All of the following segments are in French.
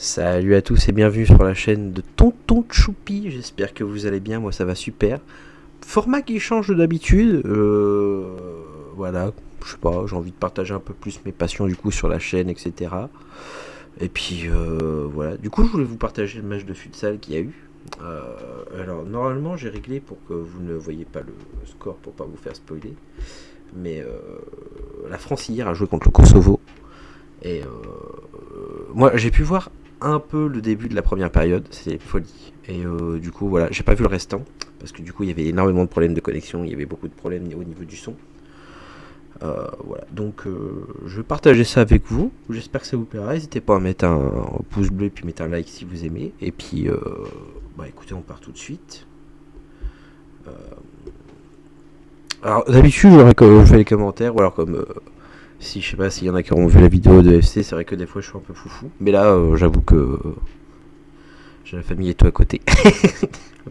Salut à tous et bienvenue sur la chaîne de Tonton Choupi, j'espère que vous allez bien, moi ça va super. Format qui change d'habitude, voilà, je sais pas, j'ai envie de partager un peu plus mes passions du coup sur la chaîne, etc. Et puis voilà, du coup je voulais vous partager le match de futsal qu'il y a eu. Euh, alors normalement j'ai réglé pour que vous ne voyez pas le score pour pas vous faire spoiler, mais la France hier a joué contre le Kosovo. Et moi, j'ai pu voir un peu le début de la première période, c'est folie. Et du coup, voilà, j'ai pas vu le restant, parce que du coup, il y avait énormément de problèmes de connexion, il y avait beaucoup de problèmes au niveau du son. Voilà, donc je vais partager ça avec vous. J'espère que ça vous plaira. N'hésitez pas à mettre un pouce bleu et puis mettre un like si vous aimez. Et puis, bah écoutez, on part tout de suite. Euh, alors d'habitude, je fais les commentaires, ou alors comme si je sais pas s'il y en a qui auront vu la vidéo de FC, c'est vrai que des fois je suis un peu foufou. Mais là, j'avoue que j'ai la famille et tout à côté.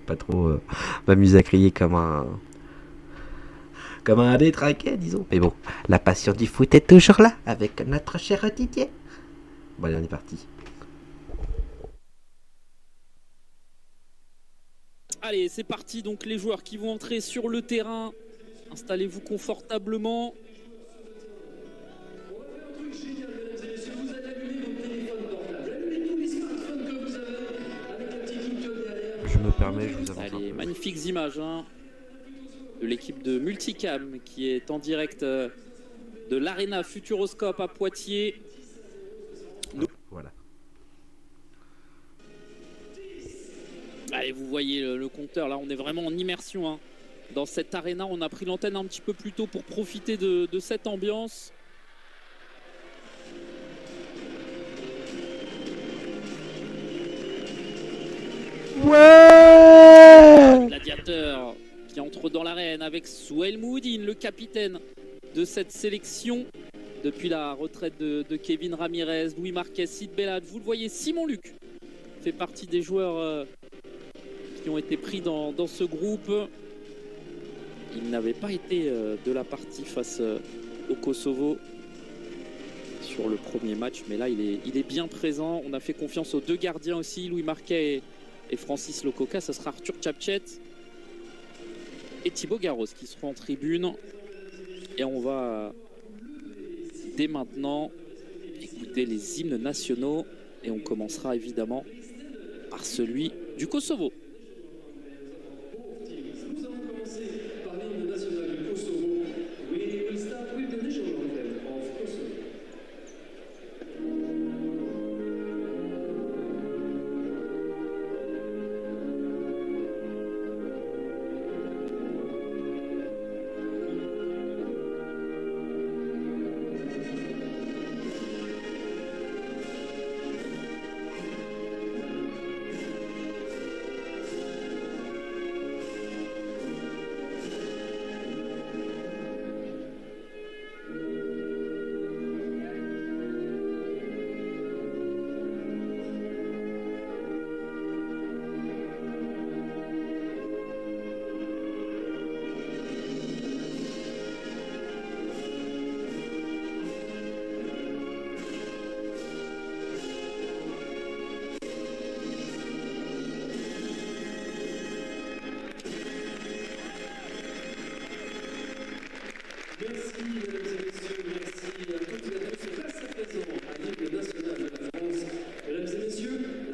Pas trop m'amuser à crier comme un détraqué, disons. Mais bon, la passion du foot est toujours là avec notre cher Didier. Bon, allez, on est parti. Allez, c'est parti. Donc les joueurs qui vont entrer sur le terrain, installez-vous confortablement. Je me permets, je vous avance un Allez, peu. magnifiques images de l'équipe de Multicam qui est en direct de l'Arena Futuroscope à Poitiers. Voilà. Allez, vous voyez le compteur, là on est vraiment en immersion dans cette arena. On a pris l'antenne un petit peu plus tôt pour profiter de cette ambiance. Ouais. Gladiateur qui entre dans l'arène avec Souhail Mouhoudine, le capitaine de cette sélection depuis la retraite de Kevin Ramirez, Louis Marquez, Sid Bellade. Vous le voyez, Simon Luc fait partie des joueurs qui ont été pris dans ce groupe. Il n'avait pas été de la partie face au Kosovo sur le premier match, mais là il est bien présent. On a fait confiance aux deux gardiens aussi, Louis Marquet et Francis Lococa. Ça sera Arthur Tchapchet et Thibaut Garros qui seront en tribune. Et on va dès maintenant écouter les hymnes nationaux. Et on commencera évidemment par celui du Kosovo.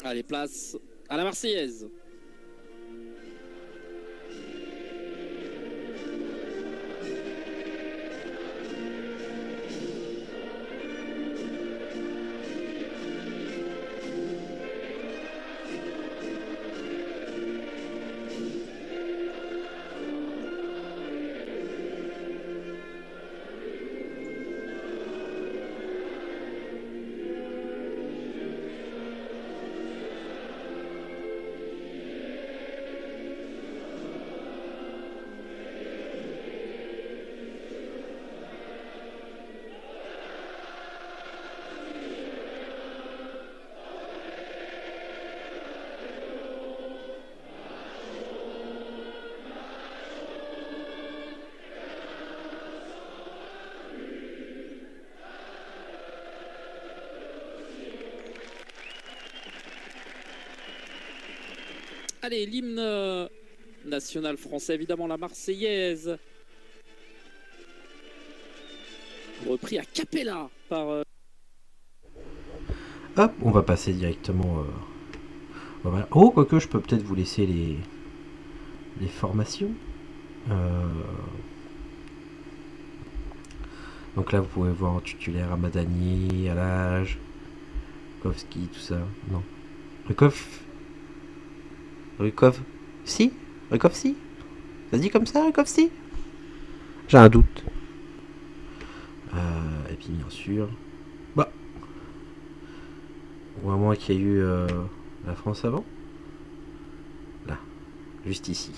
Allez, place à la Marseillaise. Allez, l'hymne national français, évidemment la Marseillaise. Repris à cappella par... Hop, on va passer directement... voilà. Oh, quoique je peux peut-être vous laisser les formations. Donc là, vous pouvez voir en titulaire Amadani, Alage, Rukowski, tout ça. Non. Rukov. Si Rukov, si. Ça se dit comme ça, Rukov, si. J'ai un doute. Et puis bien sûr... Bah. Au moment qu'il y a eu la France avant. Là. Juste ici.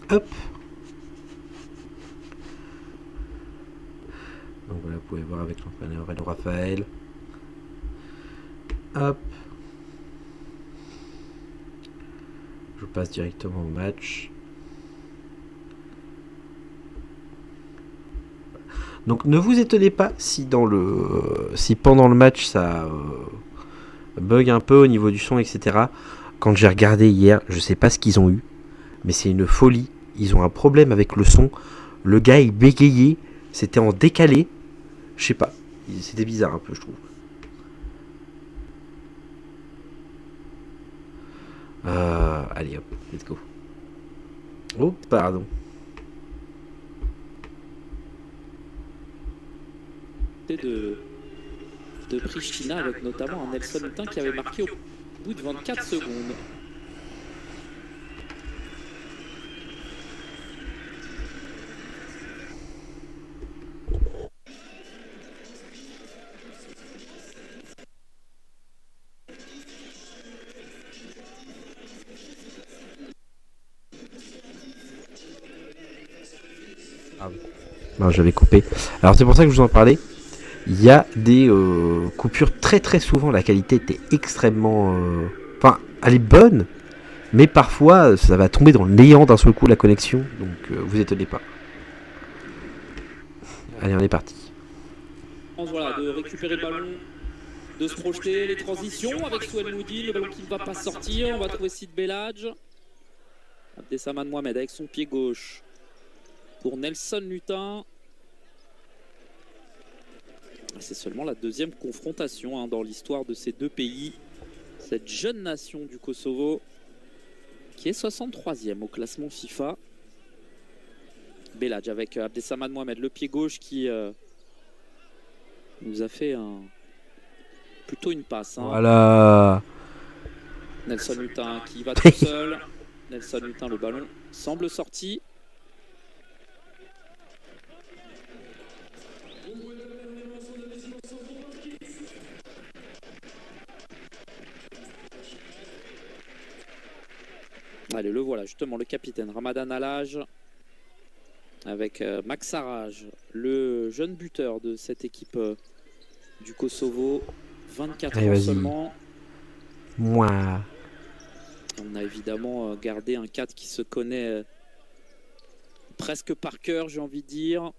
Hop. Donc voilà, vous pouvez voir avec l'entraîneur Edo Raphaël. Hop. Je passe directement au match. Donc ne vous étonnez pas si pendant le match ça bug un peu au niveau du son, etc. Quand j'ai regardé hier, je sais pas ce qu'ils ont eu, mais c'est une folie. Ils ont un problème avec le son. Le gars il bégayait, c'était en décalé. Je sais pas, c'était bizarre un peu, je trouve. Allez hop, let's go. Oh, pardon. De Pristina, avec notamment un Nelson Hutin qui avait marqué au bout de 24 secondes. Ah oui. Non, j'avais coupé. Alors c'est pour ça que je vous en parlais. Il y a des coupures très très souvent. La qualité était extrêmement... Enfin, elle est bonne, mais parfois ça va tomber dans le néant d'un seul coup la connexion. Donc vous étonnez pas. Allez, on est parti. Voilà, de récupérer le ballon, de se projeter, les transitions avec Souel Moudi, le ballon qui ne va pas sortir. On va trouver Sid Belhadj. Abdessaman Mohamed avec son pied gauche pour Nelson Hutin. C'est seulement la deuxième confrontation dans l'histoire de ces deux pays. Cette jeune nation du Kosovo qui est 63e au classement FIFA. Belhadj avec Abdessaman Mohamed, le pied gauche qui nous a fait plutôt une passe. Voilà. Nelson Hutin qui va tout seul. Nelson Hutin, le ballon semble sorti. Allez, le voilà justement, le capitaine Ramadan Alage avec Max Sarraj, le jeune buteur de cette équipe du Kosovo. 24 Allez, ans vas-y. seulement. Moi. On a évidemment gardé un 4 qui se connaît presque par cœur, j'ai envie de dire.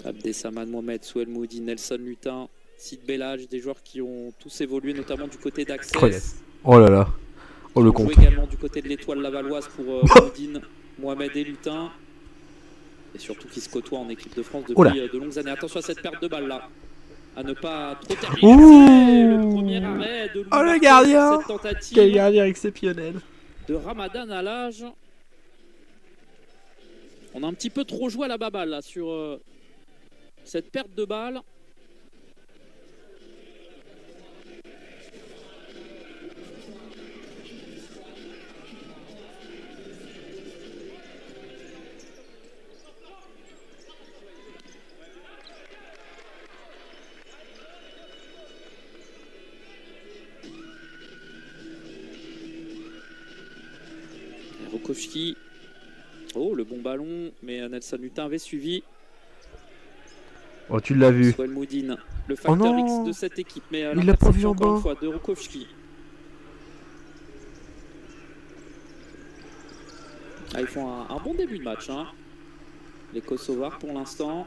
Abdessaman Mohamed, Souel Moudi, Nelson Hutin, Sid Belhadj, des joueurs qui ont tous évolué, notamment du côté d'Access. Oh là là. Oh le compte. Également du côté de l'Étoile Lavalloise pour Moudine, Mohamed et Hutin. Et surtout qui se côtoient en équipe de France depuis de longues années. Attention à cette perte de balle là. À ne pas trop terminer. Le premier arrêt de Louis le gardien. Cette tentative. Quel gardien exceptionnel. De Ramadan Alage. On a un petit peu trop joué à la baballe là sur cette perte de balle. Rukowski. Oh, le bon ballon, mais Nelson Hutin avait suivi. Oh, tu l'as vu. Souel Moudine, le facteur X de cette équipe, mais il l'a pas vu en bas. Une fois de Rukowski. Ah, ils font un bon début de match, les Kosovars pour l'instant.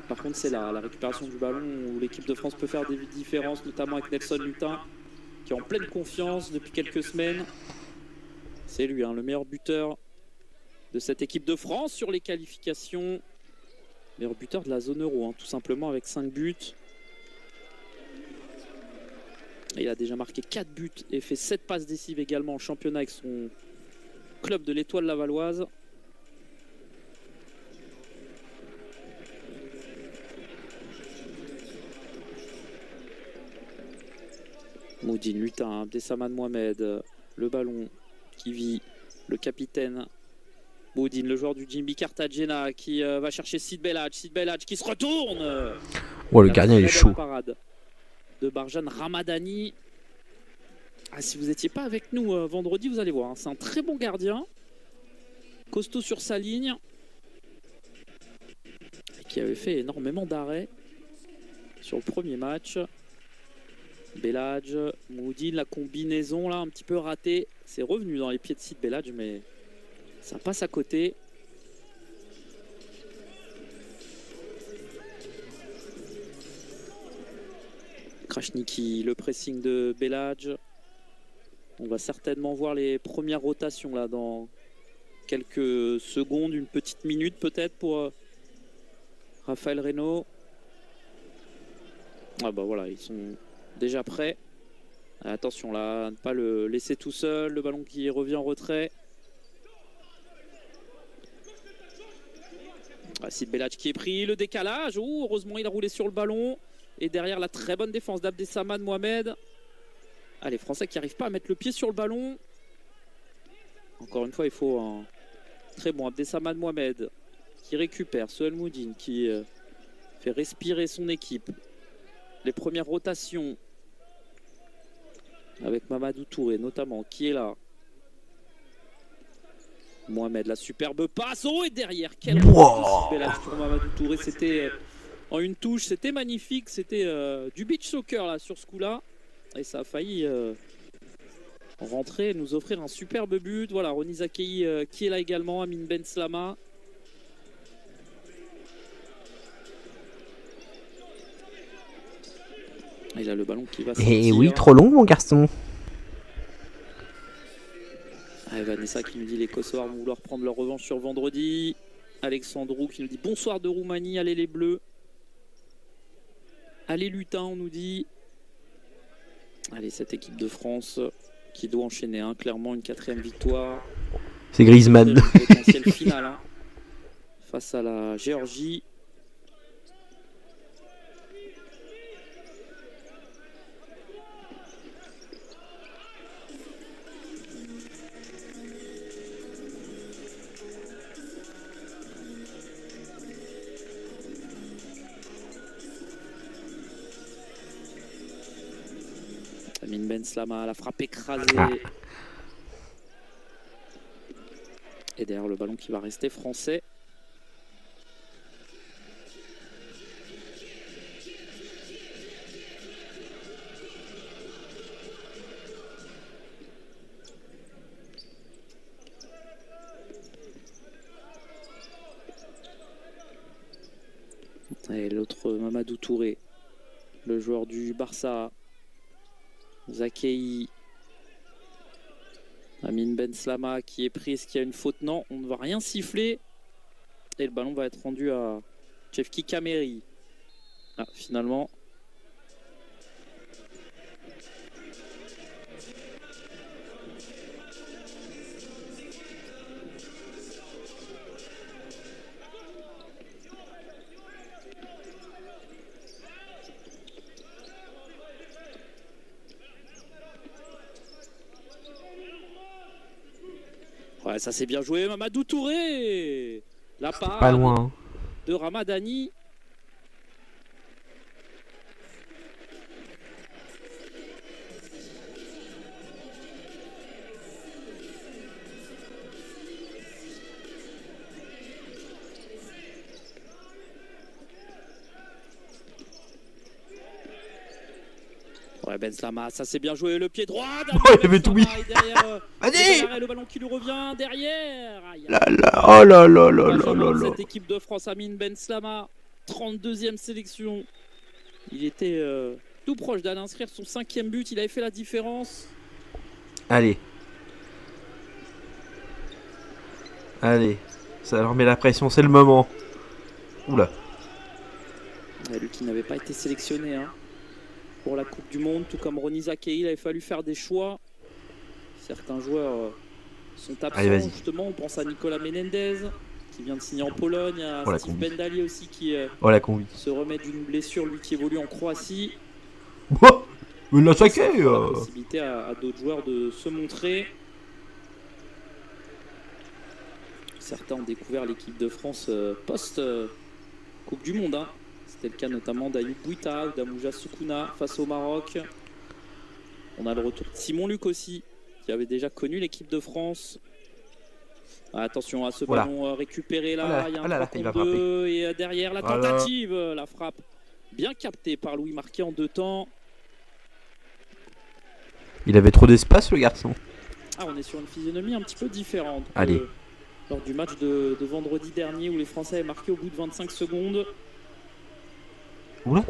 Par contre, c'est la récupération du ballon où l'équipe de France peut faire des différences, notamment avec Nelson Lutin, qui est en pleine confiance depuis quelques semaines. C'est lui, hein, le meilleur buteur de cette équipe de France sur les qualifications. Meilleur buteur de la zone euro, hein, tout simplement, avec 5 buts. Et il a déjà marqué 4 buts et fait 7 passes décisives également en championnat avec son club de l'Étoile Lavalloise. Moudine, Lutin, Abdessaman Mohamed, le ballon qui vit, le capitaine Moudine, le joueur du Jimby Cartagena qui va chercher Sid Belhadj qui se retourne. Oh, le gardien il est chaud. Parade de Barjane Ramadani. Ah, si vous n'étiez pas avec nous vendredi, vous allez voir, hein, c'est un très bon gardien, costaud sur sa ligne, et qui avait fait énormément d'arrêts sur le premier match. Belhadj, Moudine, la combinaison là un petit peu ratée, c'est revenu dans les pieds de Sid Belhadj, mais ça passe à côté. Krasniqi, le pressing de Belhadj. On va certainement voir les premières rotations là dans quelques secondes, une petite minute peut-être pour Raphaël Reynaud. Ah bah voilà, ils sont déjà prêts. Attention là, à ne pas le laisser tout seul, le ballon qui revient en retrait. Sid Belhadj qui est pris, le décalage. Oh, heureusement il a roulé sur le ballon. Et derrière la très bonne défense d'Abdessaman Mohamed. Ah, les Français qui n'arrivent pas à mettre le pied sur le ballon. Encore une fois, il faut un très bon Abdessaman Mohamed qui récupère. Sohail Moudine qui fait respirer son équipe. Les premières rotations avec Mamadou Touré notamment qui est là. Mohamed, la superbe passe. Oh, et derrière, quel Belhadj pour Mamadou Touré. C'était en une touche, c'était magnifique. C'était du beach soccer là sur ce coup-là. Et ça a failli rentrer et nous offrir un superbe but. Voilà, Rony Zakei qui est là également, Amine Benslama. Et là, le ballon qui va sortir. Et oui, trop long, mon garçon. Ah, Vanessa qui nous dit les Kosovars vont vouloir prendre leur revanche sur vendredi. Alexandrou qui nous dit bonsoir de Roumanie, allez les Bleus. Allez Lutin, on nous dit. Allez, cette équipe de France qui doit enchaîner, hein, clairement une 4e victoire. C'est Griezmann. Potentiel final hein, face à la Géorgie. Amine Benslama, la frappe écrasée. Et derrière le ballon qui va rester français. Et l'autre Mamadou Touré, le joueur du Barça. Zakei, Amine Benslama qui est prise, qui a une faute. Non, on ne va rien siffler. Et le ballon va être rendu à Chefki Kameri. Ah, finalement. Ouais, ça c'est bien joué, Mamadou Touré. La part pas loin de Ramadani. Ouais, Benslama, ça c'est bien joué, le pied droit. Oh, il avait tout mis. Vas-y. Le ballon qui lui revient derrière. Oh là là là là là là. Cette équipe de France, Amine Benslama. 32e sélection. Il était tout proche d'aller inscrire son 5e but. Il avait fait la différence. Allez. Allez. Ça leur met la pression, c'est le moment. Oula. Lui qui n'avait pas été sélectionné pour la Coupe du Monde, tout comme Ronny Zakei, il avait fallu faire des choix. Certains joueurs sont absents. Allez, vas-y. Justement, on pense à Nicolas Menendez qui vient de signer en Pologne, à Steve Bendali aussi qui se remet d'une blessure, lui qui évolue en Croatie. Mais la Zakei la possibilité à d'autres joueurs de se montrer. Certains ont découvert l'équipe de France post-Coupe du Monde. C'était le cas notamment d'Ayoub Bouita ou d'Amouja Soukouna face au Maroc. On a le retour de Simon Luc aussi, qui avait déjà connu l'équipe de France. Attention à ce ballon récupéré là. Il y a un 3 contre 2 et derrière la tentative, la frappe bien captée par Louis Marquet en 2 temps. Il avait trop d'espace le garçon. On est sur une physionomie un petit peu différente. Allez. Lors du match de vendredi dernier où les Français avaient marqué au bout de 25 secondes. Oula.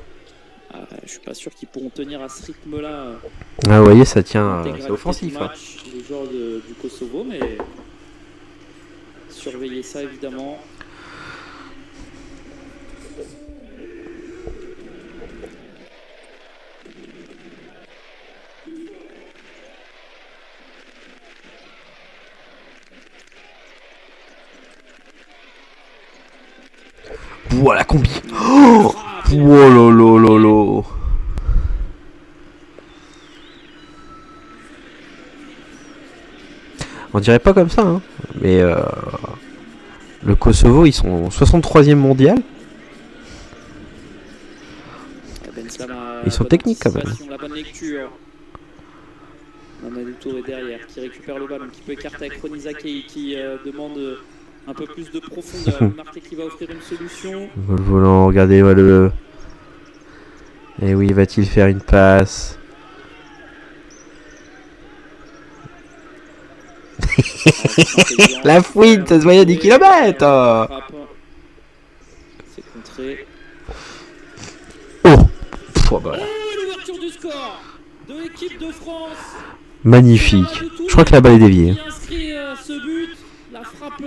Je suis pas sûr qu'ils pourront tenir à ce rythme-là. Vous voyez, ça tient, c'est offensif. Les joueurs du Kosovo, mais surveillez ça évidemment. Voilà combi. Oh lolo. On dirait pas comme ça, mais le Kosovo, ils sont 63e mondial. Ils sont techniques quand même. La bonne lecture. Mamadou Touré derrière qui récupère le ballon, qui peut écarter avec Ronny Zakei qui demande un peu plus de profondeur. Marquet qui va offrir une solution. Le volant, regardez-moi le. Et oui, va-t-il faire une passe? La fouine, ça se voyait à 10 km. C'est contré. L'ouverture du score de l'équipe de France. Magnifique. Je crois que la balle est déviée. Qui inscrit ce but, la frappe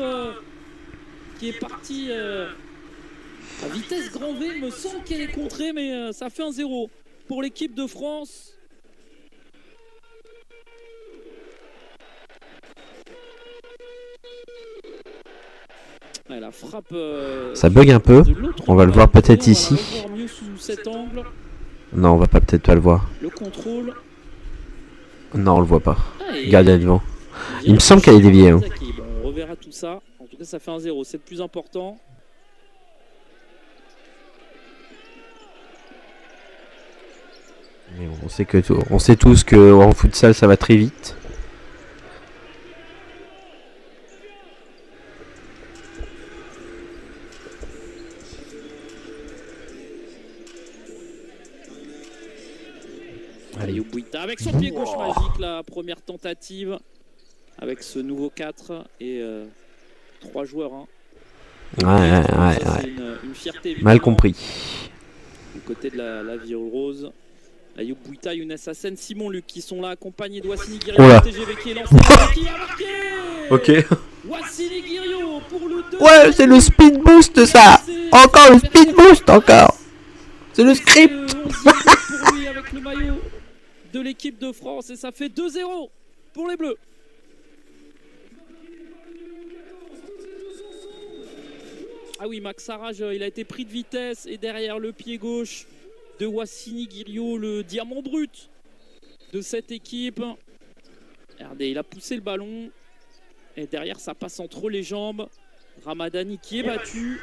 qui est partie à vitesse grand V. Il me semble qu'elle est contrée, mais ça fait un 0 pour l'équipe de France. La frappe, ça bug un peu. On va le voir peut-être ici. Mieux sous cet angle. Non, on va peut-être pas le voir. Le contrôle. Non, on le voit pas. Gardien devant. Il me semble qu'elle est déviée. Bon, on reverra tout ça. En tout cas, ça fait un 0. C'est le plus important. Mais on sait tous que en futsal, ça va très vite. Ayoub Bouita avec son pied gauche magique, la première tentative avec ce nouveau 4 et 3 joueurs. Ouais. Une fierté. Mal compris. Du côté de la vie rose. Ayoub Bouita, Younes Hassen, Simon Luc qui sont là accompagnés de Wassini Guiriou, TGV qui est lancé, qui a marqué. Ok. Wassini Guiriou pour le 2. Ouais, c'est le speed boost ça. Encore le speed boost encore. C'est le script. Pour lui avec le maillot de l'équipe de France et ça fait 2-0 pour les Bleus. Ah oui, Max Sarrage, il a été pris de vitesse et derrière le pied gauche de Wassini Guiriou, le diamant brut de cette équipe. Regardez, il a poussé le ballon et derrière ça passe entre les jambes. Ramadani qui est battu.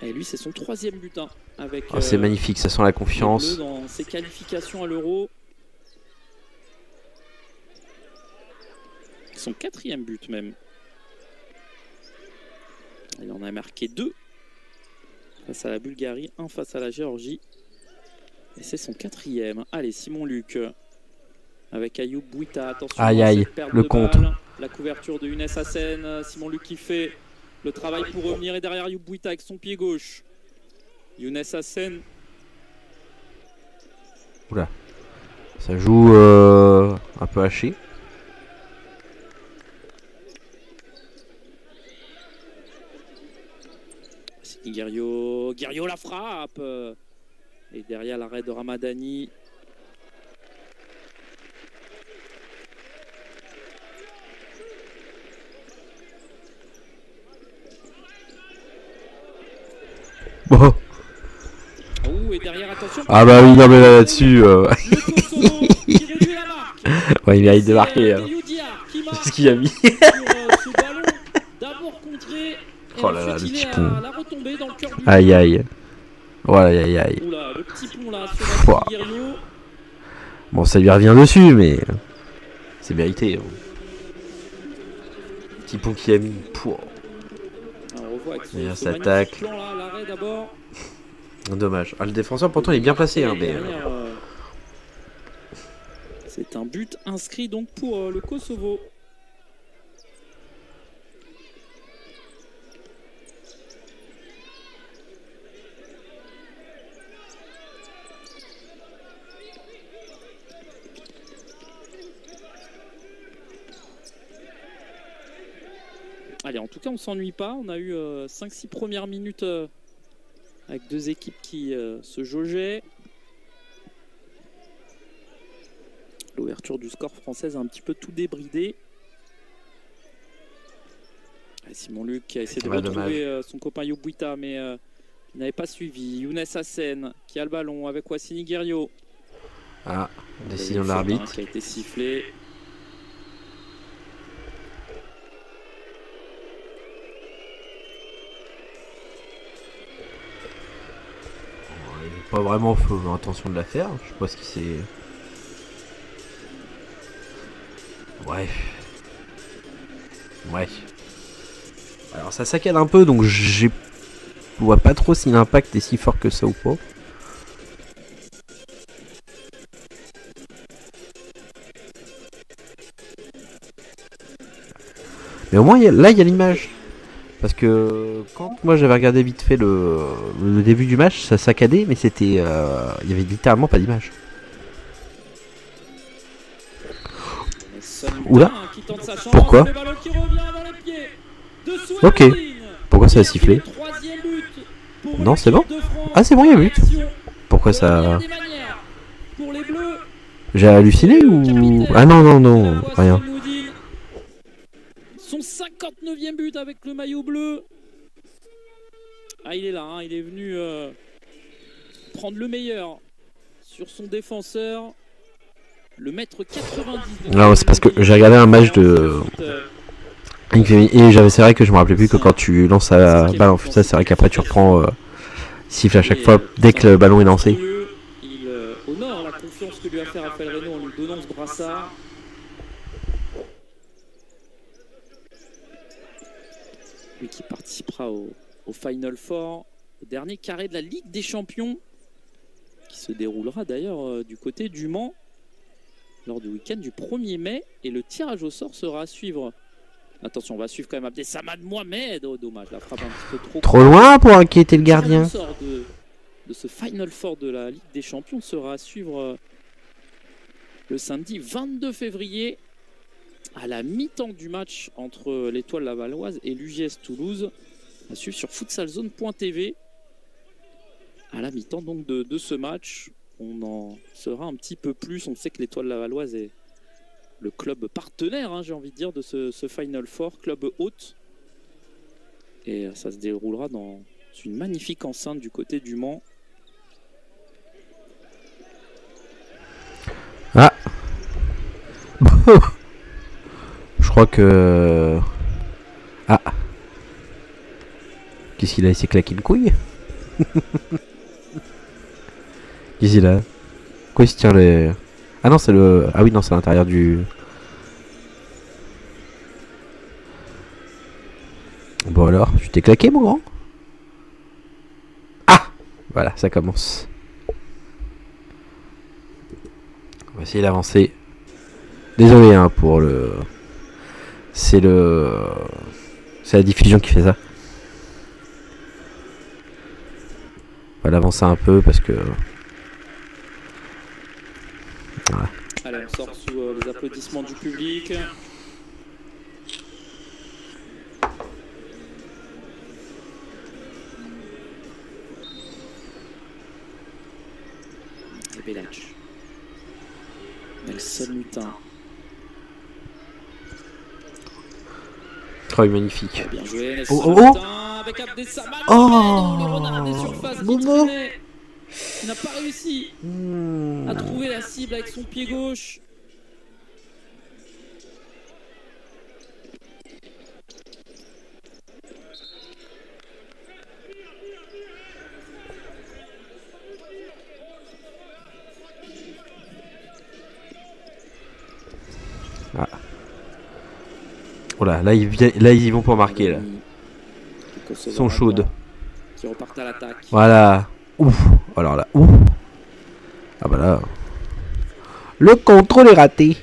Et lui, c'est son 3e but avec. C'est magnifique, ça sent la confiance. Dans ses qualifications à l'Euro. Son 4e but même. Il en a marqué 2 face à la Bulgarie, 1 face à la Géorgie. Et c'est son 4e. Allez, Simon Luc avec Ayoub Bouita. Attention, aïe, le contre. La couverture de Younes Hassen. Simon Luc qui fait Le travail pour revenir et derrière Yubuita avec son pied gauche. Younes Hassen. Oula. Ça joue un peu haché. C'est Guerriero. Guerriero la frappe. Et derrière l'arrêt de Ramadani. Bon. Oh, et derrière, attention. Ah bah oui, non mais là-dessus... Le Kosovo qui réduit la marque. Ouais, il mérite de marquer. Hein. Qui marque C'est ce qu'il a mis. sur ce ballon. D'abord contré. Et Oh là là, ensuite, le il petit est pont. à la retombée dans le cœur du Aïe jeu. aïe. Oh aïe aïe aïe. Oula, le petit pont là sur Ouah. Guerriero. Bon, ça lui revient dessus, mais... C'est mérité. Hein. Petit pont qui a mis. Pouah. On revoit avec Derrière ce sa magnifique tacle. plan là, l'arrêt d'abord. Dommage. Ah, le défenseur, pourtant, il est bien placé. Hein, Et mais... derrière, c'est un but inscrit donc pour le Kosovo. Allez, en tout cas, on s'ennuie pas. On a eu 5-6 premières minutes avec deux équipes qui se jaugeaient. L'ouverture du score française a un petit peu tout débridé. Et Simon Luc qui a essayé de retrouver son copain Yubuita, mais il n'avait pas suivi. Younes Hassen qui a le ballon avec Wassini Guerriero. Ah, décision de l'arbitre. Qui a été sifflé. Pas vraiment intention de la faire. Je sais pas ce qui s'est... Ouais. Ouais. Alors ça saccade un peu, donc je vois pas trop si l'impact est si fort que ça ou pas. Mais au moins là il y a l'image. Parce que quand moi j'avais regardé vite fait le début du match, ça saccadait, mais c'était, il y avait littéralement pas d'image. Oula. Pourquoi? Ok. Pourquoi ça a sifflé? Non, c'est bon. Ah, c'est bon, il y a but. Pourquoi ça... J'ai halluciné ou... Ah non, non, non, rien. Son 59e but avec le maillot bleu. Ah, il est là, hein, il est venu prendre le meilleur sur son défenseur. Le mètre 90. Non, c'est parce que j'ai regardé un match de... Et c'est vrai que je me rappelais plus que quand tu lances la balle en futsal, c'est vrai qu'après tu reprends siffle à chaque fois dès que le ballon est lancé. Il honore la confiance que lui a fait Raphaël Reynaud en lui donnant ce brassard. Lui qui participera au Final Four, au dernier carré de la Ligue des Champions, qui se déroulera d'ailleurs du côté du Mans lors du week-end du 1er mai. Et le tirage au sort sera à suivre. Attention, on va suivre quand même Abdessamad Mohamed. Oh, dommage, la frappe un petit peu trop loin pour inquiéter le gardien. Le sort de ce Final Four de la Ligue des Champions sera à suivre le samedi 22 février à la mi-temps du match entre l'Étoile Lavalloise et l'UGS Toulouse. À suivre sur futsalzone.tv. À la mi-temps donc de ce match, on en saura un petit peu plus. On sait que l'Étoile Lavalloise est le club partenaire, hein, j'ai envie de dire, de ce Final Four, club hôte. Et ça se déroulera dans une magnifique enceinte du côté du Mans. Ah. Je crois que... Ah. Qu'est-ce qu'il a essayé claquer une couille? Qu'est-ce qu'il a? Quoi il se tire les... Ah non, c'est le... Ah oui, non, c'est l'intérieur du... Bon alors, tu t'es claqué, mon grand? Ah! Voilà, ça commence. On va essayer d'avancer. Désolé hein, pour le... C'est la diffusion qui fait ça. On va l'avancer un peu parce que... Voilà. Allez, on sort sous les applaudissements du public. Et Belac. Nelson Mutin. Oh, magnifique. Bien joué, Nelson Oh, oh, oh. Mutin avec Abdessamad. Oh, le renard des surfaces Bobo. qui n'a pas réussi à trouver la cible avec son pied gauche. Ah. Oh là ils y vont pour marquer là. Ils sont chaudes. Qui repartent à l'attaque. Voilà. Ouf. Alors là, ouf. Ah bah là. Le contrôle est raté.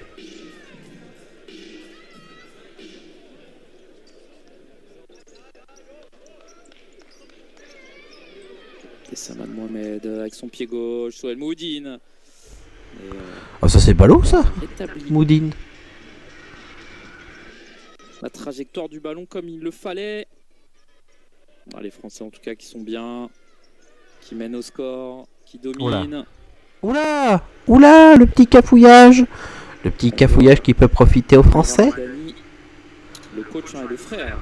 Et Samad Mohamed avec son pied gauche, Souel Moudine. Oh, ça c'est ballot ça, Établi Moudine. la trajectoire du ballon comme il le fallait. Ah, les Français en tout cas qui sont bien, qui mènent au score, qui dominent. Oula. Oula, le petit cafouillage. Le petit cafouillage qui peut profiter aux Français. Dani, le coach et le frère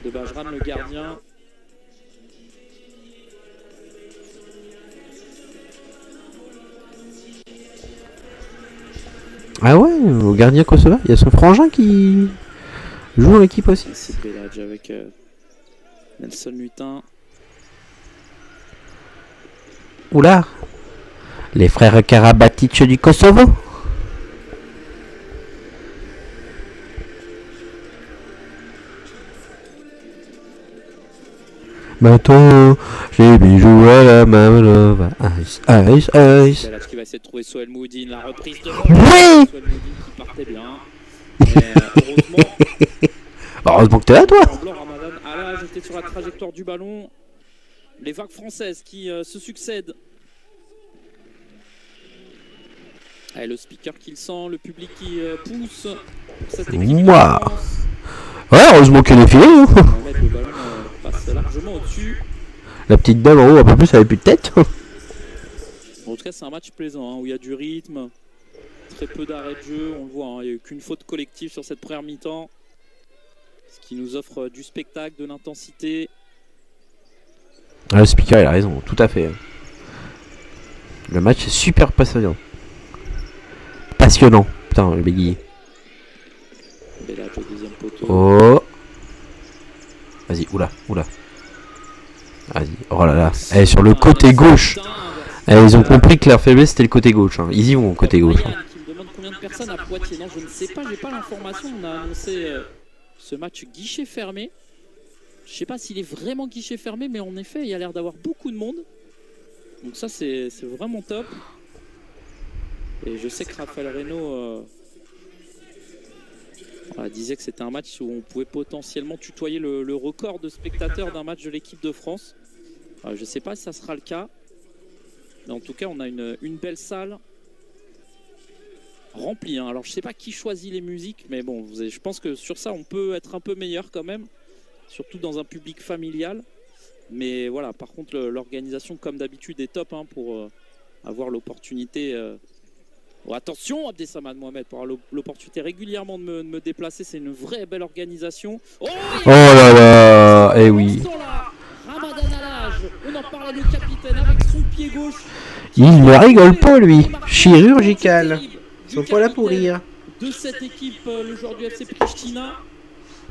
de Bajram, le gardien. Ah ouais, au gardien kosovar, il y a son frangin qui joue dans l'équipe aussi. C'est Belac avec Nelson Mutin. Oula. Les frères Karabatic du Kosovo. Maintenant, j'ai bien joué à la Mamanova. Ice, ice, ice. Belac qui va essayer de trouver Souel Moudine, la reprise de Oui. Souel Moudine qui partait bien. Mais Heureusement que t'es là, toi. Ramadan, ah là, j'étais sur la trajectoire du ballon. Les vagues françaises qui se succèdent. Allez, le speaker qui le sent, le public qui pousse. Cette équipe Moi. Ouais, heureusement qu'elle est filée. Hein. Le ballon passe largement au-dessus. La petite dame en haut, un peu plus, elle avait plus de tête. En tout cas, c'est un match plaisant hein, où il y a du rythme, très peu d'arrêt de jeu. On le voit, hein, il n'y a eu qu'une faute collective sur cette première mi-temps. Ce qui nous offre du spectacle, de l'intensité. Ah, le speaker, il a raison, tout à fait. Le match est super passionnant. Passionnant. Putain, le bégayé. Belac au deuxième poteau. Oh. Vas-y, oula, oula. Vas-y, oh là là. Eh, sur le côté gauche. Eh, ils ont compris que leur faiblesse c'était le côté gauche. Hein. Ils y vont au côté gauche. Hein. Qui me demande combien de personnes à Poitiers. Non, je ne sais pas, j'ai pas l'information. On a annoncé ce match guichet fermé. Je sais pas s'il est vraiment guichet fermé, mais en effet, il y a l'air d'avoir beaucoup de monde. Donc ça, c'est vraiment top. Et je sais que Raphaël Reynaud disait que c'était un match où on pouvait potentiellement tutoyer le record de spectateurs d'un match de l'équipe de France. Je ne sais pas si ça sera le cas. Mais en tout cas, on a une belle salle remplie. Hein. Alors, je ne sais pas qui choisit les musiques, mais bon, je pense que sur ça, on peut être un peu meilleur quand même. Surtout dans un public familial. Mais voilà, par contre, l'organisation, comme d'habitude, est top hein, pour avoir l'opportunité... Oh, attention, Abdessamad Mohamed, pour avoir l'opportunité régulièrement de me déplacer. C'est une vraie belle organisation. Oh là là, eh oui. Ramadan Alage, on en parlait, le capitaine avec son pied gauche. Il ne rigole pas, lui. Chirurgical. Ils sont pas là pour rire. De cette équipe, le joueur du FC Pristina.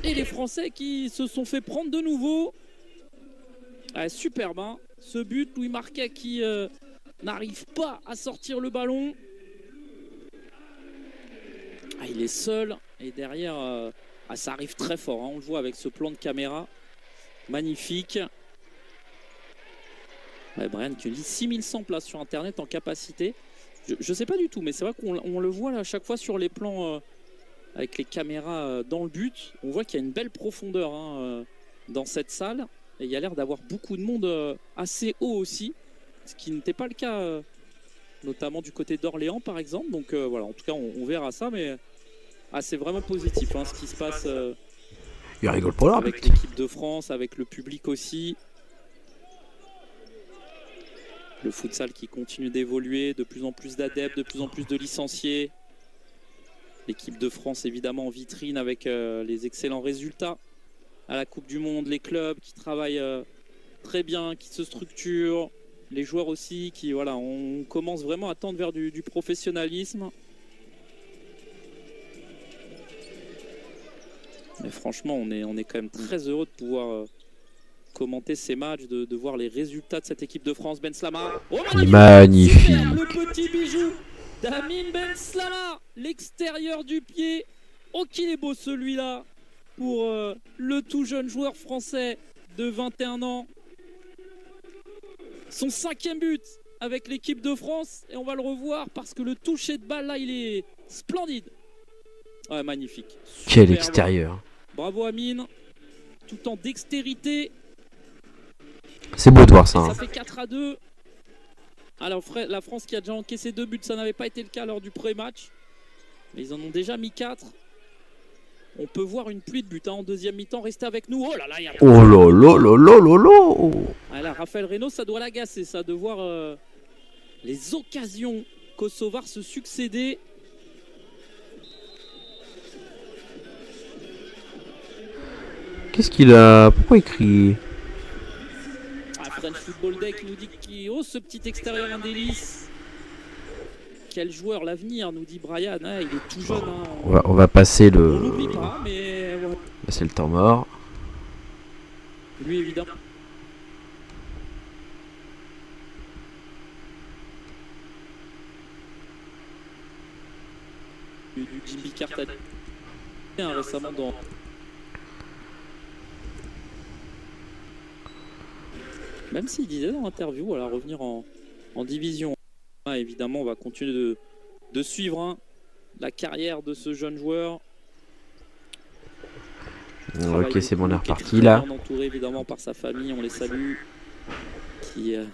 Et les Français qui se sont fait prendre de nouveau. Superbe, hein. Ce but, Louis Marquet qui n'arrive pas à sortir le ballon. Il est seul et derrière, ça arrive très fort. Hein. On le voit avec ce plan de caméra. Magnifique. Brian qui dit 6100 places sur Internet en capacité. Je ne sais pas du tout, mais c'est vrai qu'on le voit là, à chaque fois sur les plans avec les caméras dans le but. On voit qu'il y a une belle profondeur hein, dans cette salle. Et il y a l'air d'avoir beaucoup de monde assez haut aussi, ce qui n'était pas le cas, notamment du côté d'Orléans par exemple. Donc voilà, en tout cas, on verra ça, mais c'est vraiment positif hein, ce qui se passe Il rigole pas là. avec l'équipe de France, avec le public aussi. Le futsal qui continue d'évoluer, de plus en plus d'adeptes, de plus en plus de licenciés. L'équipe de France évidemment en vitrine avec les excellents résultats à la Coupe du Monde, les clubs qui travaillent très bien, qui se structurent, les joueurs aussi qui, voilà, on commence vraiment à tendre vers du professionnalisme. Mais franchement, on est quand même très heureux de pouvoir commenter ces matchs, de voir les résultats de cette équipe de France. Ben Slama, oh, magnifique. Super, le petit bijou d'Amine Ben Slama, l'extérieur du pied. Oh qu'il est beau celui-là pour le tout jeune joueur français de 21 ans. Son 5e but avec l'équipe de France, et on va le revoir parce que le toucher de balle là, il est splendide. Ouais, magnifique. Quel extérieur. Bravo Amine, tout en dextérité. C'est beau de voir ça. Ça fait 4-2. Alors la France qui a déjà encaissé 2 buts, ça n'avait pas été le cas lors du pré-match. Mais ils en ont déjà mis 4. On peut voir une pluie de buts en deuxième mi-temps. Restez avec nous. Oh là là, il y a... Oh là là là là là là. Ah là, Raphaël Reynaud, ça doit l'agacer, ça, de voir les occasions kosovars se succéder. Qu'est-ce qu'il a? Pourquoi il crie? French Football Day qui nous dit ce petit extérieur un délice. Quel joueur l'avenir, nous dit Brian. Ah, il est tout jeune. Hein. On va passer le. On l'oublie pas, mais ouais. C'est le temps mort. Lui, évidemment. Du Jimmy Carter récemment dans. Même s'il disait dans l'interview, voilà, revenir en division. Ah, évidemment, on va continuer de suivre hein, la carrière de ce jeune joueur. Ok, c'est bon, on est reparti là. Entouré évidemment par sa famille, on les salue. Qui a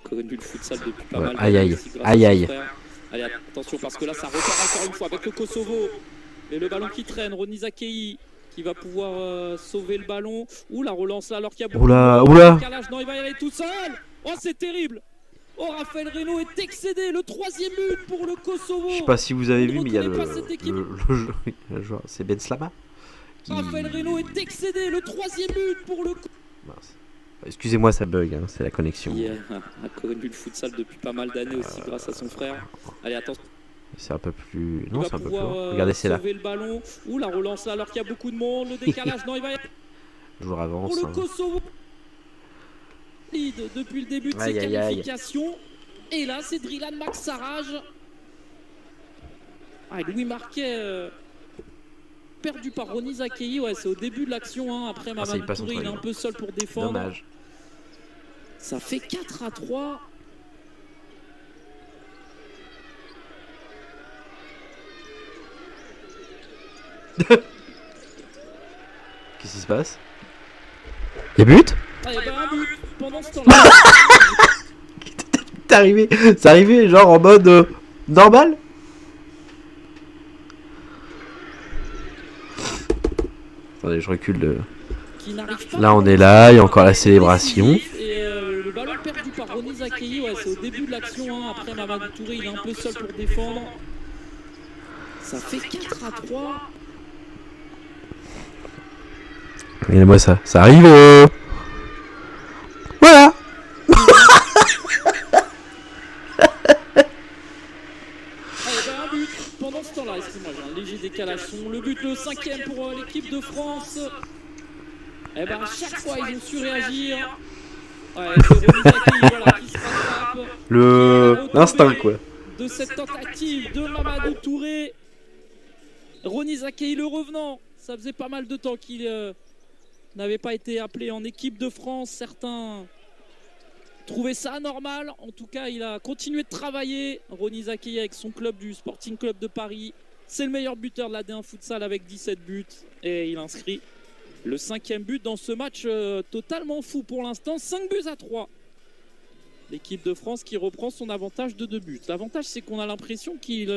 connu le futsal depuis pas mal d'années. Aïe, aïe, aïe. Allez, attention parce que là, ça repart encore une fois avec le Kosovo. Et le ballon qui traîne, Roni Zakei qui va pouvoir sauver le ballon. Ouh, la relance là, alors qu'il y a beaucoup de décalage. Non, il va y aller tout seul. Oh, c'est terrible. Oh, Raphaël Reynaud est excédé. Le 3e but pour le Kosovo. Je sais pas si vous avez vu, mais il y a le joueur. C'est Ben Slama. Raphaël Reynaud est excédé. Le 3e but pour le Excusez-moi, ça bug, hein, c'est la connexion. Il a connu le futsal depuis pas mal d'années aussi grâce à son frère. Allez, attention. C'est un peu plus. Non, c'est un peu plus. Regardez, c'est là. Le ballon. Ouh, la relance là alors qu'il y a beaucoup de monde. Le décalage. Non, il va y... Le joueur avance. Pour le Kosovo. Depuis le début de ses qualifications. Et là, c'est Drilan Maksaraj. Louis Marquet perdu par Roni Zakei. Ouais, c'est au début de l'action. Hein. Après, Mamadou Touré, il est un peu seul pour défendre. Dommage. Ça fait 4-3. Qu'est-ce qui se passe? Y'a but? Ah, y'a un but pendant ce temps-là. C'est arrivé genre en mode normal? Attendez, je recule. Là, on est là, il y a encore la célébration. Et le ballon perdu par Roni Zakei, ouais, c'est au début de l'action. Hein. Après, Mamadou Touré, il est un peu seul pour défendre. Ça fait 4-3. Regardez-moi ça, ça arrive. Voilà. Un but pendant ce temps-là, excusez-moi, j'ai un léger décalage. Le but, le 5e pour l'équipe de France. Et à chaque fois, ils ont su réagir. Ouais, voilà, qui se rattrape. L'instinct, quoi. De cette tentative de Mamadou Touré. Roni Zakei, le revenant. Ça faisait pas mal de temps qu'il n'avait pas été appelé en équipe de France. Certains trouvaient ça anormal. En tout cas, il a continué de travailler. Roni Zakei avec son club du Sporting Club de Paris. C'est le meilleur buteur de la D1 Futsal avec 17 buts. Et il inscrit Le 5e but dans ce match totalement fou pour l'instant. 5-3. L'équipe de France qui reprend son avantage de 2 buts. L'avantage, c'est qu'on a l'impression qu'ils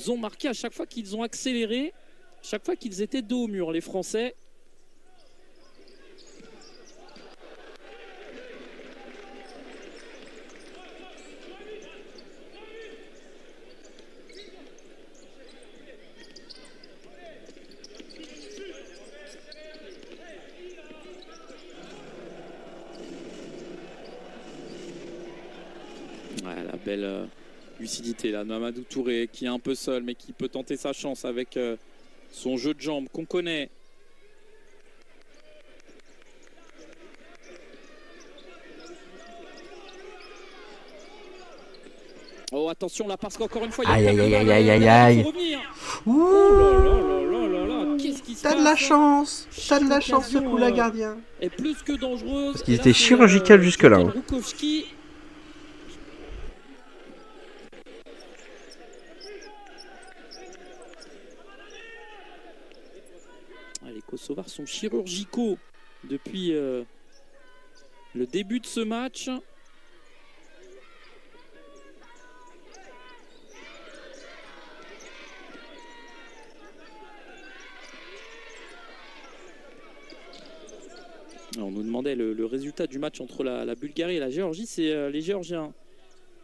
ont marqué à chaque fois qu'ils ont accéléré, chaque fois qu'ils étaient dos au mur, les Français. Ouais, la belle lucidité là, Mamadou Touré qui est un peu seul mais qui peut tenter sa chance avec son jeu de jambes qu'on connaît. Oh attention là parce qu'encore une fois il y a Aïe, aïe, Kamel aïe, aïe, aïe, Ball, aïe. faut revenir. Ouh, Oh là là là là là là, qu'est-ce qui se passe? t'as de la chance. T'as de la chance ce L'occasion, coup-là, gardien. est plus que dangereuse. Parce qu'il Et là, était c'est, chirurgical jusque-là, Zoltan hein. Rutkowski. Ah, les Kosovars sont chirurgicaux depuis le début de ce match. On nous demandait le résultat du match entre la Bulgarie et la Géorgie. C'est les Géorgiens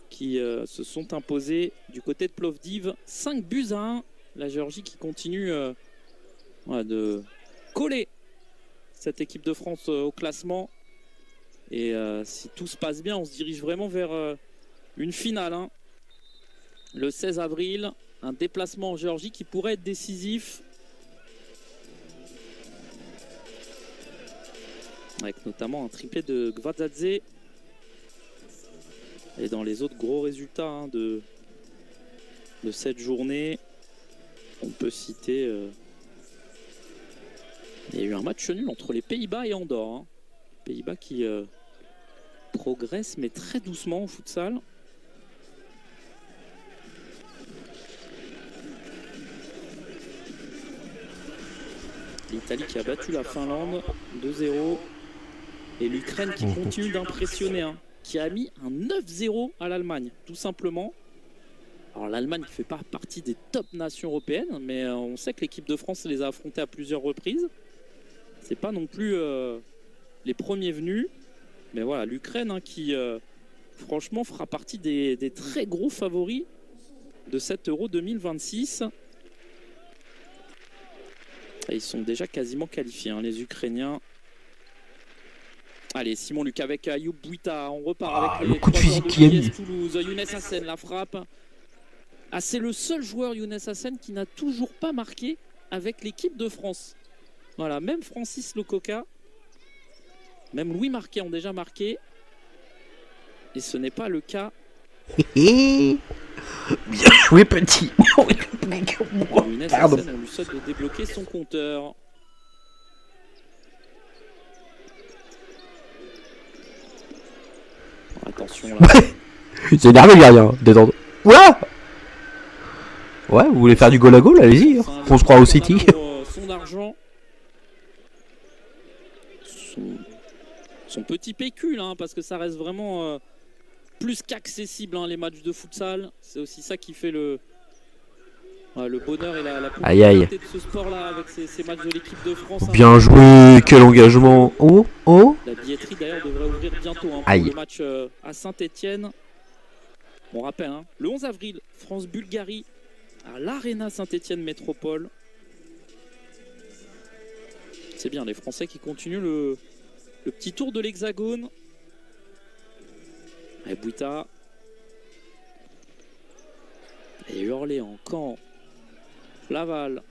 qui se sont imposés du côté de Plovdiv. 5-1. La Géorgie qui continue de coller cette équipe de France au classement. Et si tout se passe bien, on se dirige vraiment vers une finale. Hein. Le 16 avril, un déplacement en Géorgie qui pourrait être décisif. Avec notamment un triplé de Gvadzadze. Et dans les autres gros résultats de cette journée, on peut citer... il y a eu un match nul entre les Pays-Bas et Andorre. Hein. Pays-Bas qui progressent mais très doucement au futsal. L'Italie qui a battu la Finlande 2-0. Et l'Ukraine qui continue d'impressionner, hein, qui a mis un 9-0 à l'Allemagne, tout simplement. Alors l'Allemagne ne fait pas partie des top nations européennes, mais on sait que l'équipe de France les a affrontés à plusieurs reprises. C'est pas non plus les premiers venus. Mais voilà, l'Ukraine hein, qui, franchement, fera partie des très gros favoris de cet Euro 2026. Et ils sont déjà quasiment qualifiés, hein, les Ukrainiens. Allez, Simon Luc avec Ayoub Bouita. On repart avec le coup de physique qui a mis. Toulouse. Younes Hassen la frappe. Ah, c'est le seul joueur, Younes Hassen, qui n'a toujours pas marqué avec l'équipe de France. Voilà, même Francis Lococa, même Louis Marquet ont déjà marqué. Et ce n'est pas le cas. Bien joué, petit. Younes Hassen, on lui souhaite de débloquer son compteur. Attention là. C'est énervé le gardien, détendre. Oula. Ouais, vous voulez faire du goal à goal, allez-y. Hein. On se croit au City. Son argent. Son petit pécule, hein, parce que ça reste vraiment plus qu'accessible, hein, les matchs de futsal. C'est aussi ça qui fait le bonheur et la popularité de ce sport-là avec ces matchs de l'équipe de France. Bien joué, quel engagement. Oh, oh. La billetterie d'ailleurs devrait ouvrir bientôt hein, pour le match à Saint-Etienne. On rappelle, hein, le 11 avril, France-Bulgarie à l'Arena Saint-Etienne Métropole. C'est bien, les Français qui continuent le petit tour de l'Hexagone. Et Bouita. Et Orléans, Caen, Laval,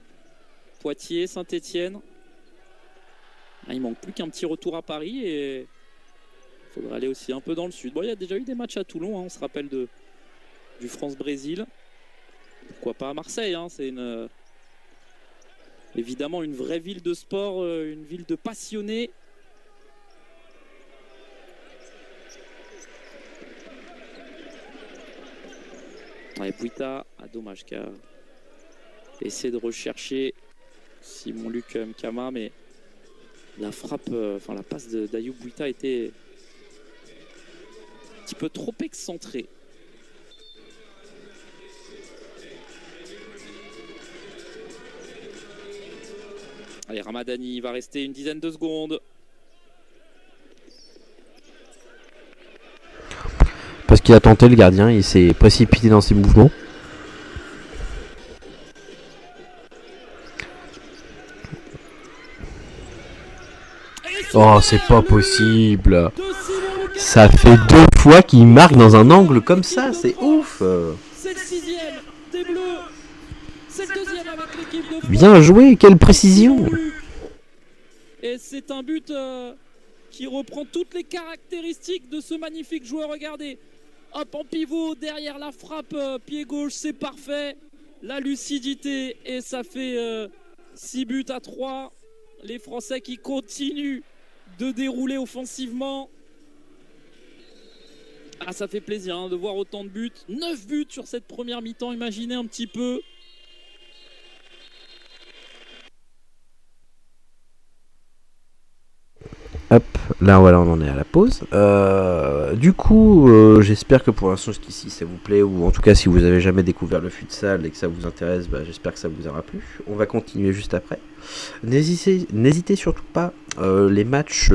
Poitiers, Saint-Etienne. Ah, il manque plus qu'un petit retour à Paris et il faudra aller aussi un peu dans le sud. Bon, il y a déjà eu des matchs à Toulon, hein, on se rappelle du France-Brésil. Pourquoi pas à Marseille, hein, c'est évidemment une vraie ville de sport, une ville de passionnés. Ouais, Bouita, dommage qu'à essayer de rechercher Simon-Luc Mkama, mais la frappe, enfin la passe d'Ayoub Bouita était un petit peu trop excentrée. Allez, Ramadani va rester une dizaine de secondes. Parce qu'il a tenté le gardien, il s'est précipité dans ses mouvements. Oh, c'est pas possible. Ça fait 2 fois qu'il marque dans un angle comme ça, c'est ouf. C'est le 6e des Bleus. C'est le 2e avec l'équipe de France. Bien joué, quelle précision. Et c'est un but qui reprend toutes les caractéristiques de ce magnifique joueur. Regardez, hop en pivot, derrière la frappe, pied gauche, c'est parfait. La lucidité, et ça fait 6 buts à 3. Les Français qui continuent de dérouler offensivement. Ah, ça fait plaisir hein, de voir autant de buts. 9 buts sur cette première mi-temps, imaginez un petit peu. Hop, là voilà, on en est à la pause. Du coup, j'espère que pour l'instant jusqu'ici ça vous plaît, ou en tout cas si vous avez jamais découvert le futsal et que ça vous intéresse, j'espère que ça vous aura plu. On va continuer juste après. N'hésitez surtout pas, les matchs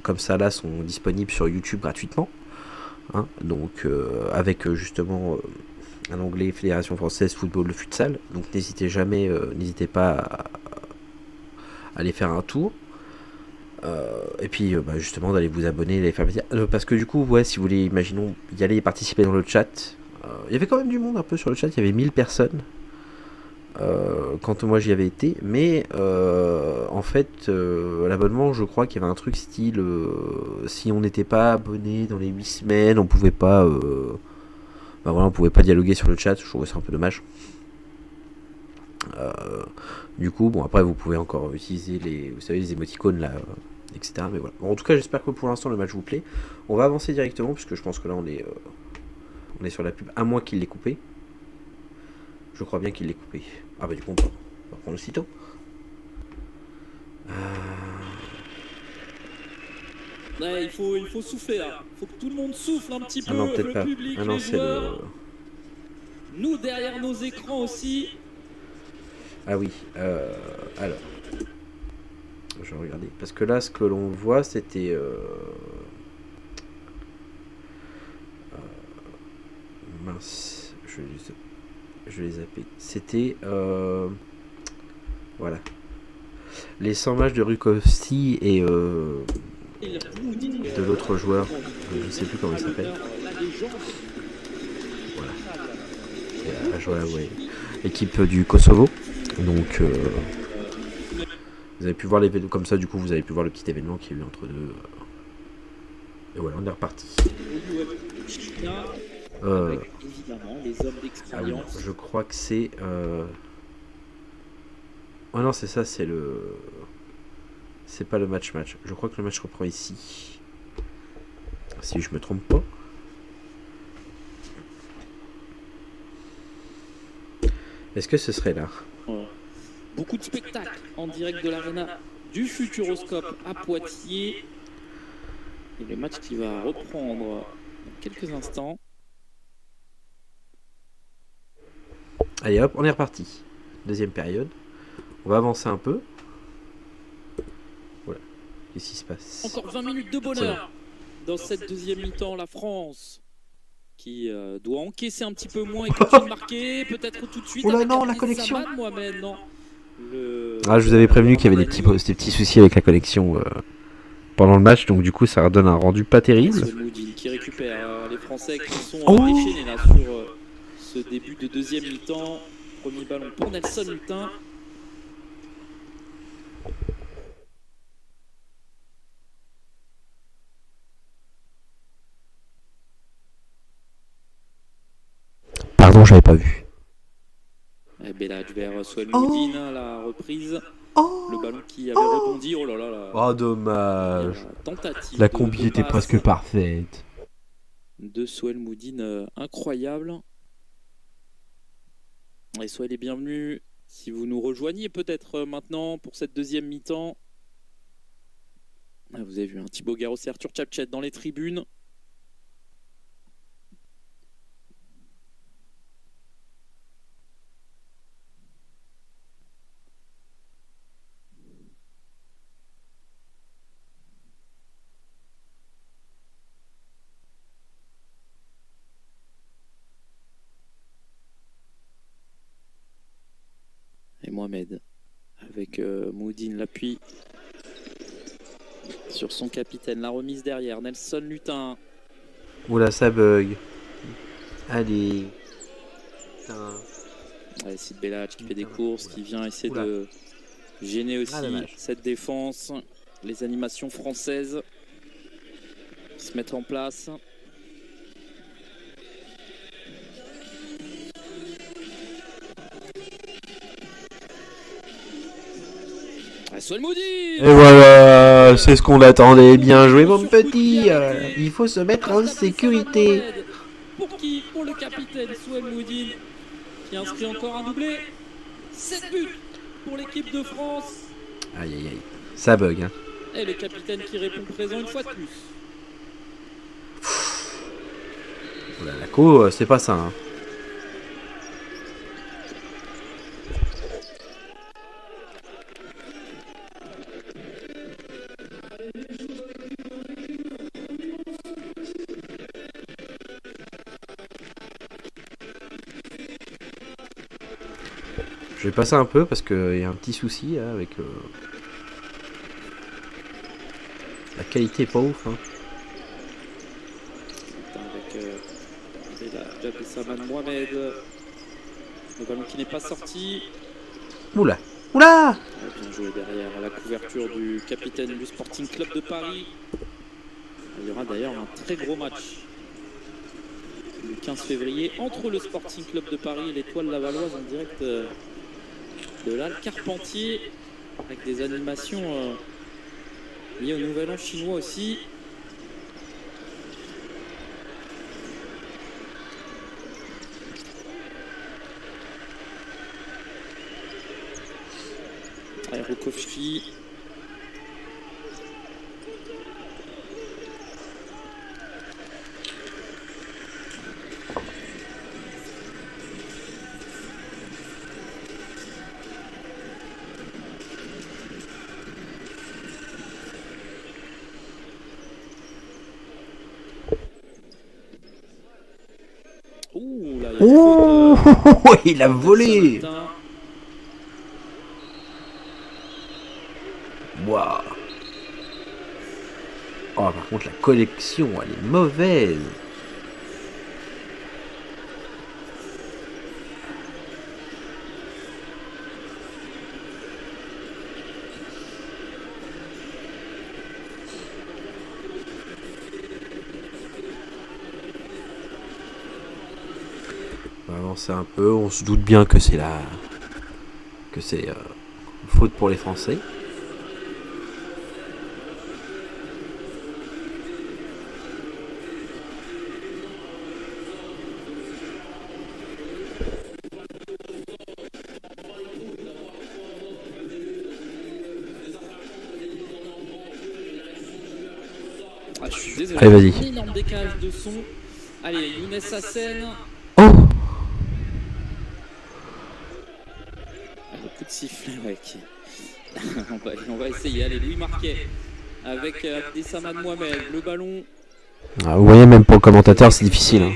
comme ça là sont disponibles sur YouTube gratuitement. Hein, donc avec justement un onglet Fédération Française Football le Futsal. Donc n'hésitez pas à aller faire un tour. Et puis justement d'aller vous abonner, d'aller faire plaisir. Parce que du coup, ouais, si vous voulez, imaginons, y aller participer dans le chat. Il y avait quand même du monde un peu sur le chat, il y avait 1000 personnes quand moi j'y avais été. Mais en fait, l'abonnement, je crois qu'il y avait un truc style si on n'était pas abonné dans les 8 semaines, on pouvait pas voilà, on pouvait pas dialoguer sur le chat. Je trouve ça un peu dommage. Du coup, bon, après vous pouvez encore utiliser les émoticônes là, etc. Mais voilà. Bon, en tout cas, j'espère que pour l'instant le match vous plaît. On va avancer directement puisque je pense que là on est sur la pub, à moins qu'il l'ait coupé. Je crois bien qu'il l'ait coupé. Ah bah du coup on va prendre aussitôt. Ouais, il faut souffler là. Il faut que tout le monde souffle un petit peu. Ah non, peut-être le pas. public, Ah non, les c'est joueurs. Nous derrière nos écrans aussi. Ah oui. Alors. Je vais regarder. Parce que là, ce que l'on voit, c'était... mince. Je les zappé. C'était... voilà. Les 100 matchs de Rukowski et de l'autre joueur. Je ne sais plus comment il s'appelle. Voilà. Voilà, ouais. Équipe du Kosovo. Donc... vous avez pu voir l'événement comme ça, du coup vous avez pu voir le petit événement qu'il y a eu entre deux. Et voilà, on est reparti. Évidemment, les hommes d'expérience. Ah oui, je crois que c'est... Oh non, c'est ça, c'est le... C'est pas le match. Je crois que le match reprend ici. Si je me trompe pas. Est-ce que ce serait là? Beaucoup de spectacles en direct de l'Arena du Futuroscope à Poitiers. Et le match qui va reprendre dans quelques instants. Allez hop, on est reparti. Deuxième période. On va avancer un peu. Voilà. Qu'est-ce qui se passe? Encore 20 minutes de bonheur dans cette deuxième mi-temps. La France qui doit encaisser un petit peu moins et continue de marquer. Peut-être tout de suite. Oh là avec non, Abdel la connexion. Samad, Mohamed, non. Ah, je vous avais prévenu qu'il y avait des petits soucis avec la connexion pendant le match, donc du coup ça redonne un rendu pas terrible. Moudine qui récupère les Français qui sont déchaînés là sur ce début de deuxième mi-temps. Premier ballon pour Nelson Hutin. Pardon, j'avais pas vu. Belladj vers Soel Moudine, la reprise. Le ballon qui avait rebondi. Oh là là là. Oh dommage. Tentative la combi était presque parfaite. De Soel Moudine, incroyable. Et Soel est bienvenu. Si vous nous rejoignez peut-être maintenant pour cette deuxième mi-temps. Vous avez vu un Thibaut Garros et Arthur Tchatchet dans les tribunes. Et Mohamed avec Mouhidine l'appui sur son capitaine. La remise derrière, Nelson Lutin. Oula, ça bug. Allez. Putain. Ouais, Sid Belhadj qui fait des courses, qui vient essayer de gêner aussi cette défense. Les animations françaises se mettent en place. Et voilà, c'est ce qu'on attendait. Bien joué, mon petit. Il faut se mettre en sécurité. Pour qui? Pour le capitaine Souheil Mouhidine, qui inscrit encore un doublé. 7 buts pour l'équipe de France. Aïe aïe aïe, ça bug. Hein. Et le capitaine qui répond présent une fois de plus. Oula, la co, c'est pas ça. Hein. Je vais passer un peu parce qu'il y a un petit souci là, avec la qualité est pas ouf. Hein. Avec Saman Mohamed, le ballon qui n'est pas sorti. Oula, oula. Bien joué derrière la couverture du capitaine du Sporting Club de Paris. Il y aura d'ailleurs un très gros match le 15 février entre le Sporting Club de Paris et l'Étoile Lavalloise en direct de l'Halle Carpentier, avec des animations liées au Nouvel An chinois aussi. Rukovski. Oh, il a volé. Waouh. Oh, par contre, la collection, elle est mauvaise. On va avancer un peu. On se doute bien que c'est faute pour les Français. Je suis désolé. Allez, vas-y. Énorme décalage de son. Allez, Younes Hassen. Oh. Le coup de sifflet, ouais. on va essayer. Allez, Louis Marquet avec Abdessaman Mohamed. Le ballon. Ah, vous voyez, même pour le commentateur, c'est difficile. Hein.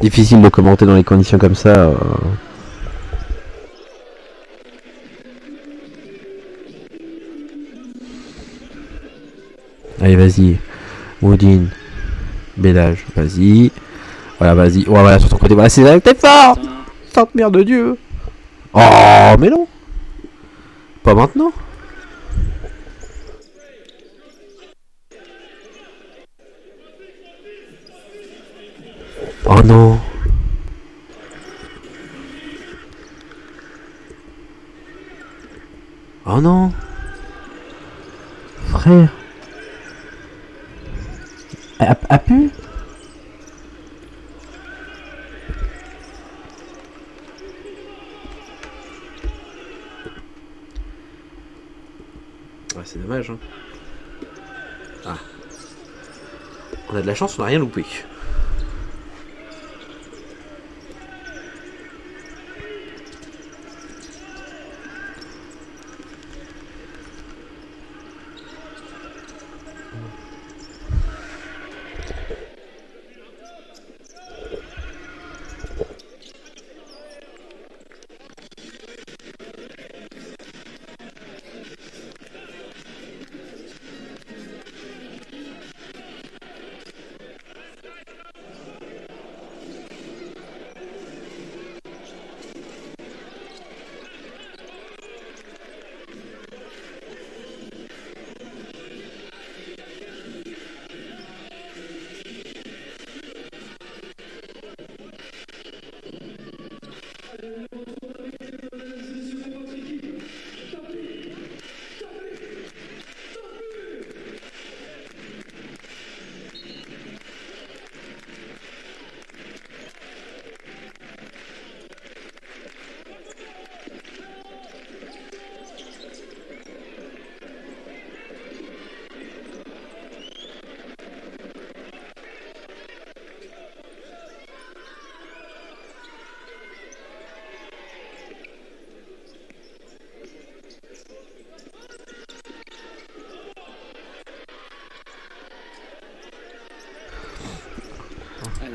Difficile de commenter dans les conditions comme ça. Allez, vas-y. Mouhidine. Belhadj, vas-y. Voilà, vas-y. Oh, voilà, sur ton côté. Voilà, c'est t'es fort. Sainte mère de Dieu. Oh, mais non. Pas maintenant. Oh non. Oh non. Frère. A pu. Ouais, c'est dommage. Hein. Ah. On a de la chance, on n'a rien loupé.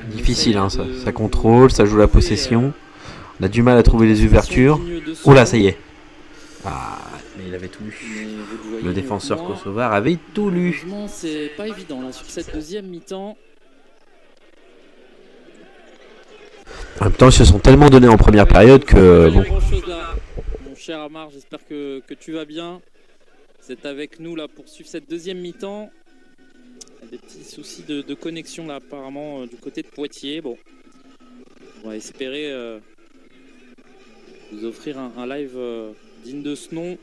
Difficile, hein, ça contrôle, ça joue la possession. On a du mal à trouver les ouvertures. Oh là, ça y est. Ah, mais il avait tout lu. Le défenseur kosovar avait tout lu. C'est pas évident là sur cette deuxième mi-temps. En même temps, ils se sont tellement donnés en première période que bon. Mon cher Amar, j'espère que tu vas bien. C'est avec nous là pour suivre cette deuxième mi-temps. Des petits soucis de connexion là apparemment du côté de Poitiers. Bon, on va espérer vous offrir un live digne de ce nom,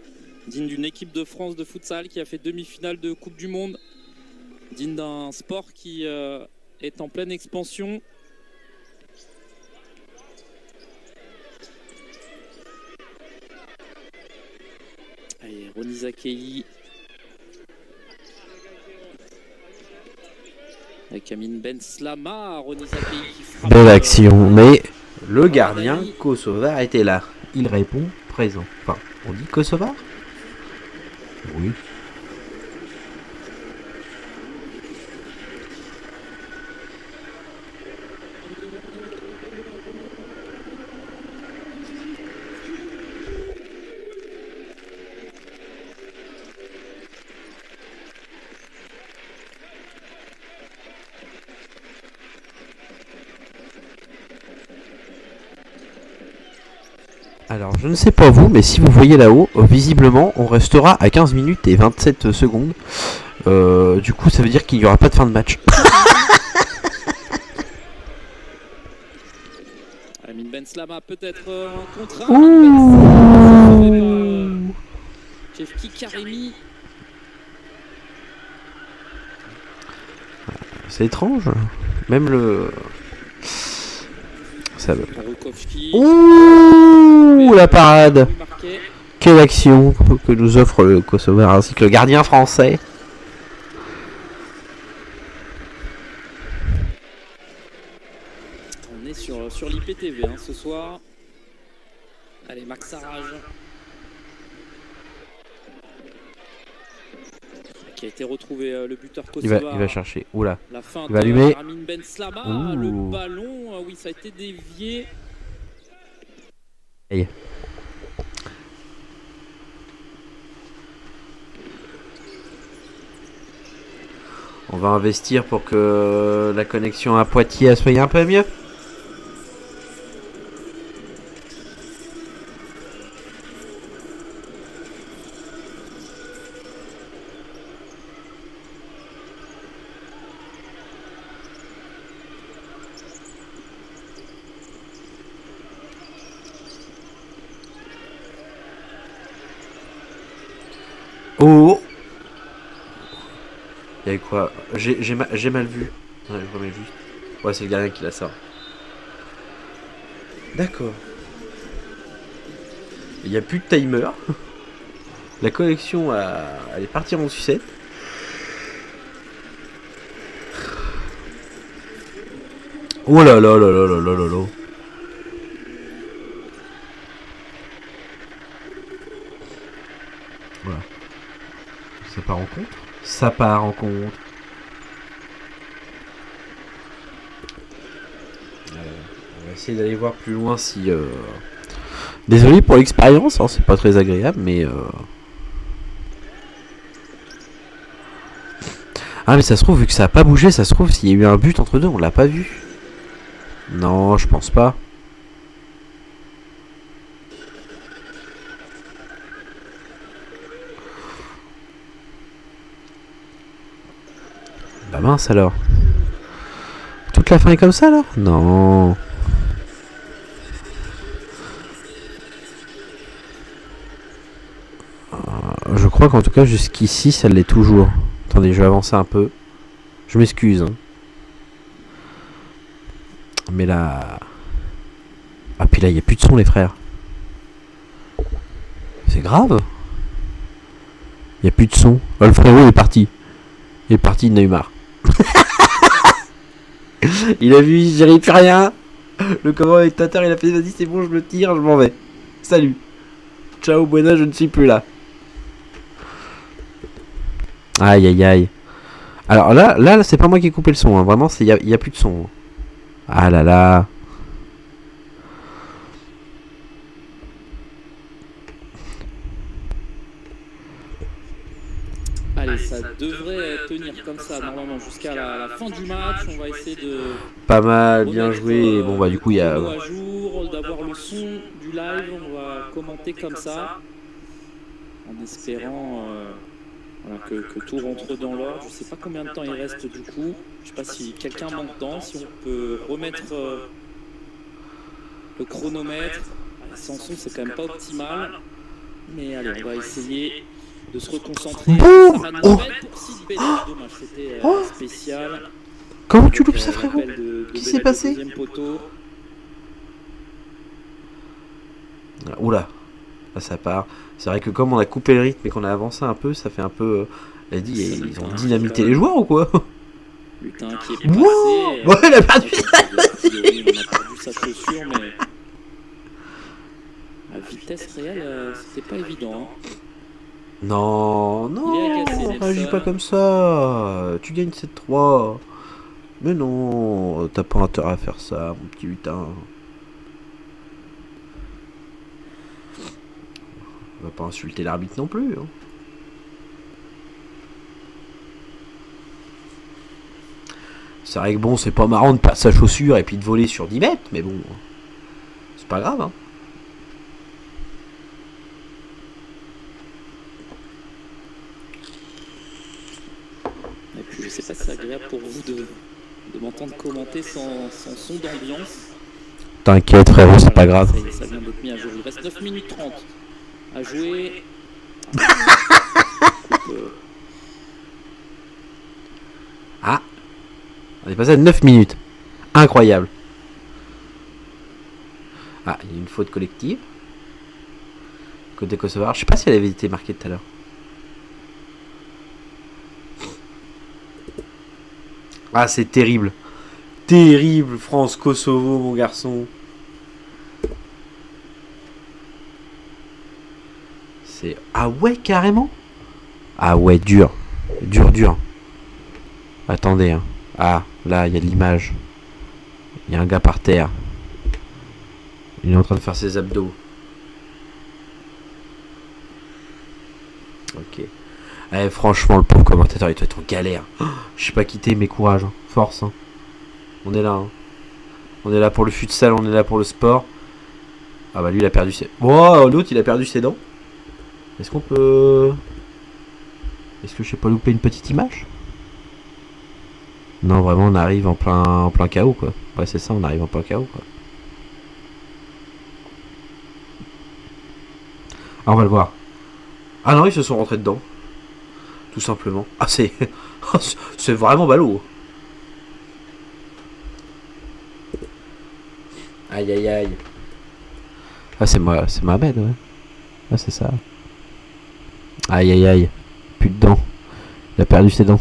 digne d'une équipe de France de futsal qui a fait demi-finale de Coupe du Monde, digne d'un sport qui est en pleine expansion. Allez, Roni Zakei. Avec Amin Ben Slama, Roni Zakei qui frappe. Belle action, mais le gardien kosovar était là. Il répond présent. Enfin, on dit kosovar ? Oui. Alors, je ne sais pas vous, mais si vous voyez là-haut, visiblement, on restera à 15 minutes et 27 secondes. Du coup, ça veut dire qu'il n'y aura pas de fin de match. Amin Ben Slama peut-être un contre un. Chefki Karimi. C'est étrange. Même le... Ça veut... Ouh, la parade. Quelle action que nous offre le Kosovar ainsi que le gardien français. On est sur l'IPTV hein, ce soir. Allez, Max Sarraj. Qui a été retrouvé le buteur kosovar. Il va chercher. Oula. La fin il va allumer. Amin Ben Slama. Le ballon, oui, ça a été dévié. Aïe. On va investir pour que la connexion à Poitiers soit un peu mieux. Oh! Il y a quoi? J'ai mal vu. Ouais, je remets juste. Ouais, c'est le gardien qui l'a ça. D'accord. Il n'y a plus de timer. La collection, elle est partie en sucette. Oh là là là là là là là là. Voilà. Ça part en compte. Ça part en compte. On va essayer d'aller voir plus loin si... Désolé pour l'expérience, hein, c'est pas très agréable, mais... Ah mais ça se trouve, vu que ça a pas bougé, ça se trouve s'il y a eu un but entre deux, on l'a pas vu. Non, je pense pas. Bah mince alors. Toute la fin est comme ça là? Non. Je crois qu'en tout cas jusqu'ici ça l'est toujours. Attendez, je vais avancer un peu. Je m'excuse. Hein. Mais là... Ah puis là il n'y a plus de son les frères. C'est grave. Il n'y a plus de son. Oh, le frérot est parti. Il est parti, il en a eu marre. Il a vu, j'arrive plus rien. Le commentateur il a fait vas-y c'est bon je me tire, je m'en vais. Salut. Ciao buena, je ne suis plus là. Aïe aïe aïe. Alors là c'est pas moi qui ai coupé le son, hein. Vraiment il y a plus de son. Ah là là. Allez, ça devrait tenir comme ça normalement jusqu'à la fin du match. On va essayer de... Pas mal, bien joué. Bon bah du coup il y a... à jour, d'avoir le son du live, on va commenter comme ça. En espérant voilà, que tout rentre dans l'ordre. Je sais pas combien de temps il reste du coup. Je sais pas si quelqu'un m'entend, si on peut remettre le chronomètre. Sans son c'est quand même pas optimal. Mais allez, on va essayer de se reconcentrer. Boum. Ça m'a demandé pour Sid Bennett, dommage, c'était spécial. Comment tu loupes ça frérot? Qu'est-ce qui s'est passé? Oula, là ça part. C'est vrai que comme on a coupé le rythme et qu'on a avancé un peu, ça fait un peu... Elle dit, ils ont dynamité les joueurs ou quoi? Lutin qui est passé. Ouais, il a perdu. On a perdu sa chaussure, mais à vitesse réelle, c'était pas évident. Hein. Non, non, réagis pas comme ça. Tu gagnes 7-3. Mais non, t'as pas intérêt à faire ça, mon petit lutin. On va pas insulter l'arbitre non plus. Hein. C'est vrai que bon, c'est pas marrant de perdre sa chaussure et puis de voler sur 10 mètres, mais bon, c'est pas grave. Hein. Et puis je sais pas si c'est agréable pour vous de m'entendre commenter sans son d'ambiance. T'inquiète frérot, c'est pas grave. Ça vient d'être mis à jour. Il reste 9 minutes 30 à jouer. Ah, on est passé à 9 minutes. Incroyable. Ah, il y a une faute collective. Côté Kosovar. Je sais pas si elle avait été marquée tout à l'heure. Ah, c'est terrible. Terrible, France-Kosovo, mon garçon. C'est... Ah ouais, carrément. Ah ouais, dur. Dur. Attendez, hein. Ah, là, il y a de l'image. Il y a un gars par terre. Il est en train de faire ses abdos. Ok. Eh, franchement, le pauvre commentateur, il doit être en galère. Oh, je sais pas quitter, mais courage. Hein. Force. Hein. On est là. Hein. On est là pour le futsal, on est là pour le sport. Ah bah lui, il a perdu ses... Oh, l'autre, il a perdu ses dents. Est-ce qu'on peut... Est-ce que je sais pas louper une petite image? Non, vraiment, on arrive en plein chaos, quoi. Ouais, c'est ça, on arrive en plein chaos, quoi. Ah, on va le voir. Ah non, ils se sont rentrés dedans. Tout simplement. Ah, c'est... c'est vraiment ballot. Aïe, aïe, aïe. Ah, c'est Mohamed, ouais. Ah, c'est ça. Aïe aïe aïe. Plus de dents. Il a perdu ses dents.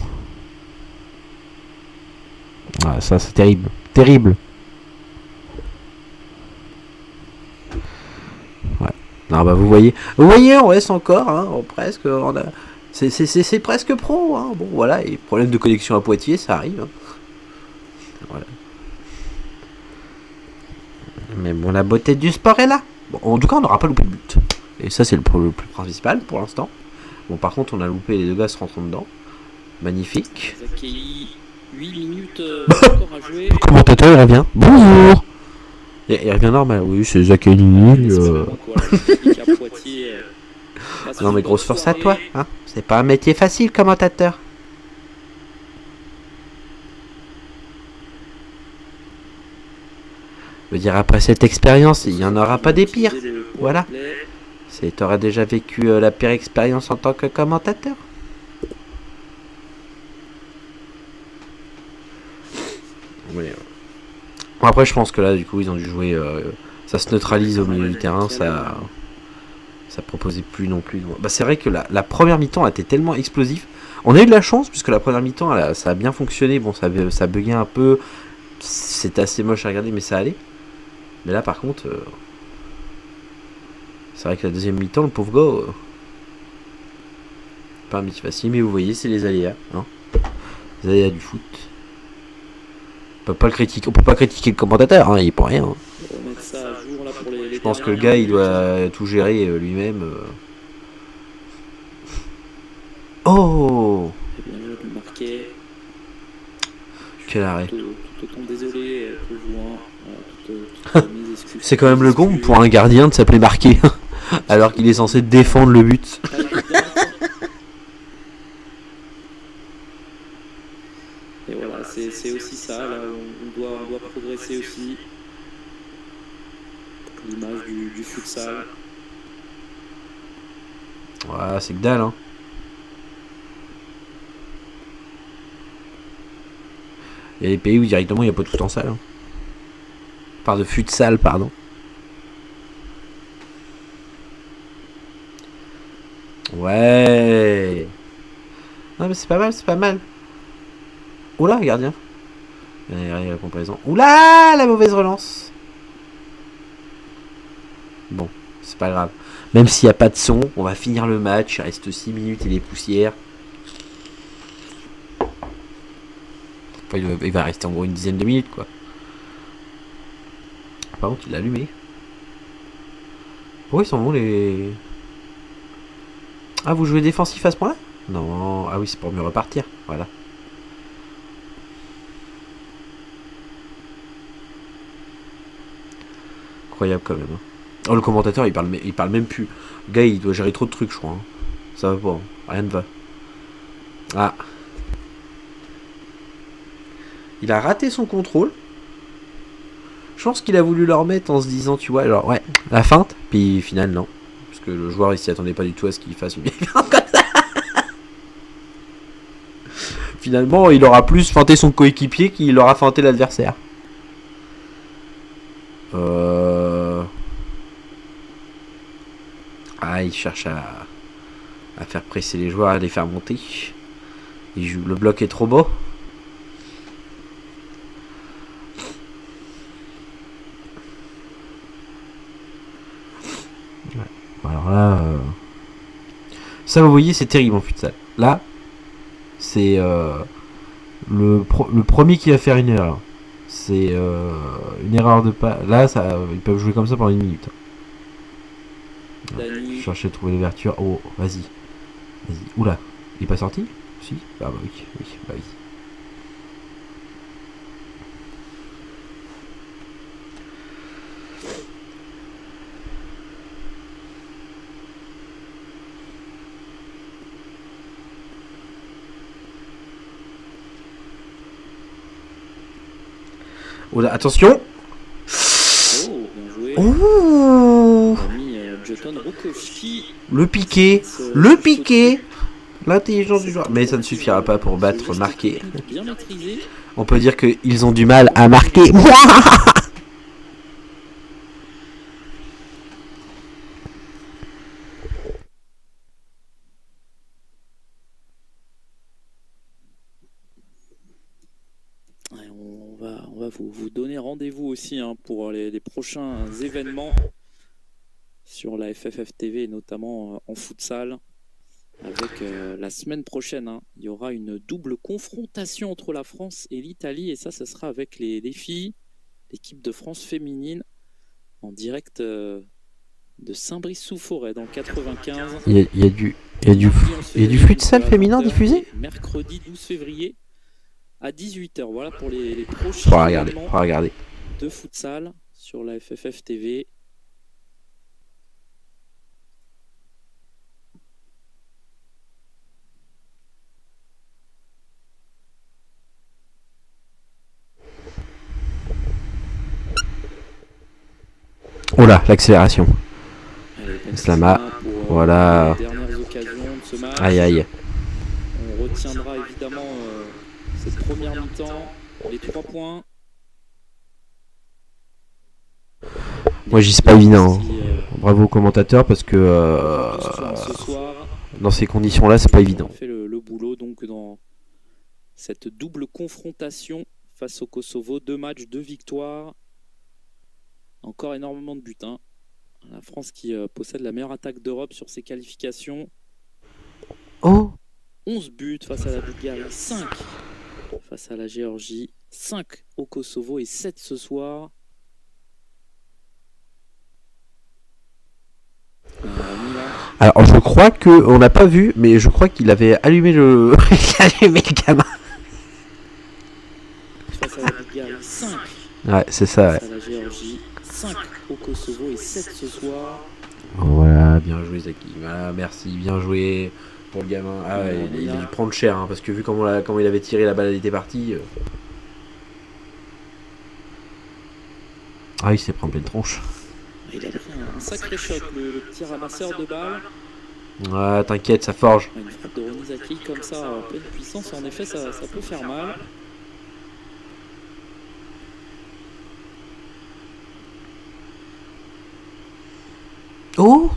Ah, ça c'est terrible. Terrible. Ouais. Non bah vous voyez, on reste encore, hein, presque, c'est presque pro, hein. Bon voilà, et problème de connexion à Poitiers, ça arrive. Hein. Voilà. Mais bon, la beauté du sport est là. Bon, en tout cas, on n'aura pas loupé le but. Et ça, c'est le plus principal pour l'instant. Bon, par contre, on a loupé les deux gars se rentrant dedans. Magnifique. Zakei, 8 minutes encore à jouer. Le commentateur, il revient. Bonjour. Il revient normal. Oui, c'est Zakei. Non, mais grosse force à toi. Hein. C'est pas un métier facile, commentateur. Je veux dire, après cette expérience, il n'y en aura pas des pires. Voilà. T'auras déjà vécu la pire expérience en tant que commentateur. Oui. Bon, après, je pense que là, du coup, ils ont dû jouer. Ça se neutralise au milieu du terrain. Ça proposait plus non plus. Bah, c'est vrai que la première mi-temps a été tellement explosif. On a eu de la chance, puisque la première mi-temps, ça a bien fonctionné. Bon, ça buguait un peu. C'était assez moche à regarder, mais ça allait. Mais là, par contre, c'est vrai que la deuxième mi-temps, le pauvre gars, pas un métier facile, mais vous voyez, c'est les aléas, hein. Les aléas du foot. On peut pas critiquer le commentateur, hein, il est pour rien. Hein. Je pense que le gars, il doit tout gérer lui-même. Oh! Quel arrêt. Désolé, c'est quand même le con pour un gardien de s'appeler Marqué alors qu'il est censé défendre le but. Et voilà, c'est aussi ça, là on doit progresser aussi. L'image du futsal. Ouais, c'est que dalle, hein. Il y a des pays où directement il n'y a pas de foot en salle. Hein. Enfin, de futsal, pardon. Ouais. Non, mais c'est pas mal, c'est pas mal. Oula, gardien. La comparaison. Oula, la mauvaise relance. Bon, c'est pas grave. Même s'il n'y a pas de son, on va finir le match. Il reste 6 minutes et des poussières. Enfin, il va rester en gros une dizaine de minutes, quoi. Par contre, il l'a allumé. Pourquoi ils sont bons les... Ah, vous jouez défensif à ce point-là? Non. Ah oui, c'est pour mieux repartir. Voilà. Incroyable quand même. Oh, le commentateur, il parle même plus. Le gars, il doit gérer trop de trucs, je crois. Hein. Ça va pas. Hein. Rien ne va. Ah. Il a raté son contrôle. Je pense qu'il a voulu le remettre en se disant, tu vois, genre, ouais, la feinte. Puis, final, non. Parce que le joueur, il s'y attendait pas du tout à ce qu'il fasse une vieille feinte comme ça. Finalement, il aura plus feinté son coéquipier qu'il aura feinté l'adversaire. Ah, il cherche à faire presser les joueurs, à les faire monter. Le bloc est trop beau. Ouais. Alors là, ça vous voyez, c'est terrible en futsal. Là, c'est le premier qui va faire une erreur. C'est une erreur de pas. Là, ils peuvent jouer comme ça pendant une minute. Je cherchais à trouver l'ouverture. Oh, vas-y. Oula, il est pas sorti? Si. Ah bah oui, bah oui. Oula, attention. Oh, bien joué. Oh, le piqué. L'intelligence du joueur. Mais ça ne suffira pas pour battre Marqué. On peut dire qu'ils ont du mal à marquer. On va vous donner rendez-vous aussi hein, pour les prochains événements sur la FFF TV, et notamment en futsal. Avec la semaine prochaine, hein, il y aura une double confrontation entre la France et l'Italie. Et ça sera avec les filles, l'équipe de France féminine, en direct de Saint-Brice-sous-Forêt dans le 95. Il y a du futsal féminin diffusé? Mercredi 12 février à 18 h. Voilà pour les prochains Faudra regarder. de futsal sur la FFF TV. Oh là, l'accélération. Slama, pour voilà. les dernières occasions de ce match. Aïe aïe. On retiendra évidemment cette première mi-temps, les 3 points. Moi j'y sais pas évident. Si, Bravo aux commentateurs parce que ce soir, dans ces conditions-là, c'est pas évident. on fait le boulot donc dans cette double confrontation face au Kosovo. 2 matchs, 2 victoires. Encore énormément de buts. Hein. La France qui possède la meilleure attaque d'Europe sur ses qualifications. Oh, 11 buts face à la Bulgarie, 5 face à la Géorgie, 5 au Kosovo et 7 ce soir. alors je crois que on n'a pas vu, mais je crois qu'il avait allumé le gamin. Face à la Bulgarie, 5 Ouais, c'est ça. Ouais. face à la Géorgie, 5 au Kosovo et 7 ce soir. Voilà, bien joué Zaki. Voilà, merci, bien joué pour le gamin. Ah ouais, il a dû prendre cher, hein, parce que vu comment il avait tiré la balle, elle était partie. Ah, il s'est pris en pleine tronche. Il a pris un sacré choc, le petit ramasseur de balles. Ouais, t'inquiète, ça forge. Une frappe de Ronizaki comme ça, en pleine puissance, en effet, ça peut faire mal. Oh,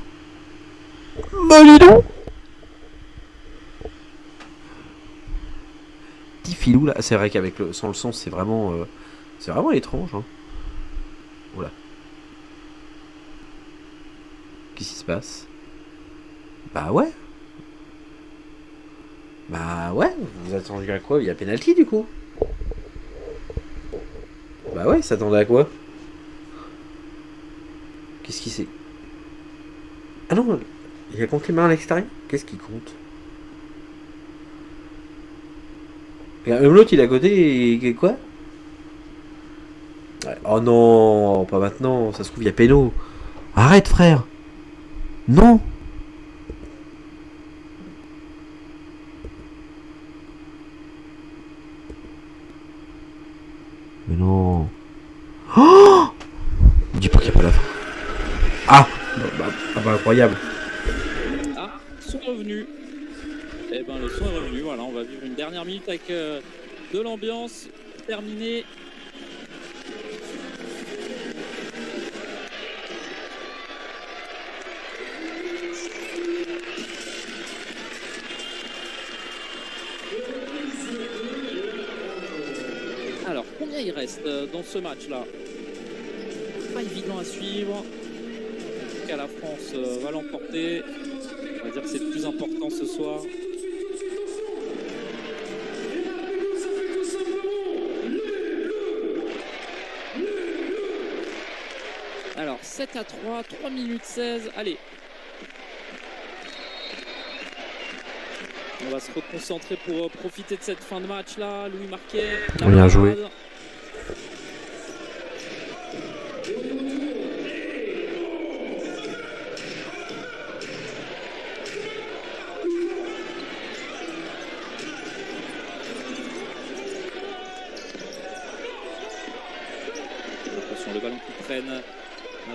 bah dis donc. Petit filou là, c'est vrai qu'avec sans le son, c'est vraiment étrange. Hein. Oula. Qu'est-ce qui se passe? Bah ouais. Vous attendez à quoi? Il y a penalty du coup. Bah ouais, il s'attendait à quoi? Qu'est-ce qui c'est? Ah non, il a compté les mains à l'extérieur. Qu'est-ce qui compte? Regarde, même l'autre il est à côté et quoi? Ouais. Oh non, pas maintenant, ça se trouve il y a péno. Arrête frère. Non. Mais non. Oh, dis pas qu'il n'y a pas la fin. Ah bah incroyable. Ah, son revenu. Eh ben le son est revenu, voilà, on va vivre une dernière minute avec de l'ambiance terminée. Alors, combien il reste dans ce match-là? Pas évident à suivre. En tout cas, la France va l'emporter. On va dire que c'est le plus important ce soir. Alors, 7-3, 3 minutes 16. Allez. On va se reconcentrer pour profiter de cette fin de match là. Louis Marquet. Bien joué. Attention, le ballon qui traîne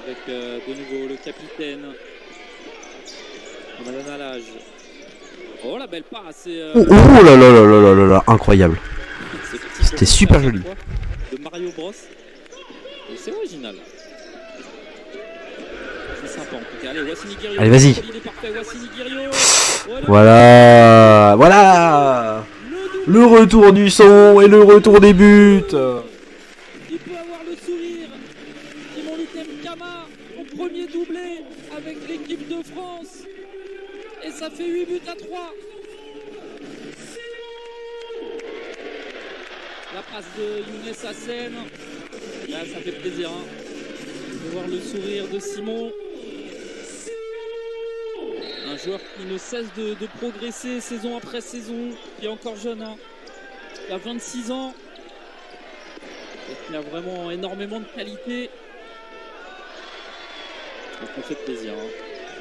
avec de nouveau le capitaine. On a le nalage. Oh la belle passe. Oh là là là là là là, incroyable. C'était super joli. De Mario Bros. Et c'est original. C'est sympa en tout cas. Allez, Wassini Guerriero. Allez, vas-y. Il est parfait, Wassini Guerriero. Voilà. Le retour du son et le retour des buts. Benrahma, son premier doublé avec l'équipe de France. Et ça fait 8-3. La passe de Younes Hassen. Là, ça fait plaisir de voir le sourire de Simon. Un joueur qui ne cesse de progresser saison après saison, qui est encore jeune, qui a 26 ans et qui a vraiment énormément de qualité. Donc ça fait plaisir,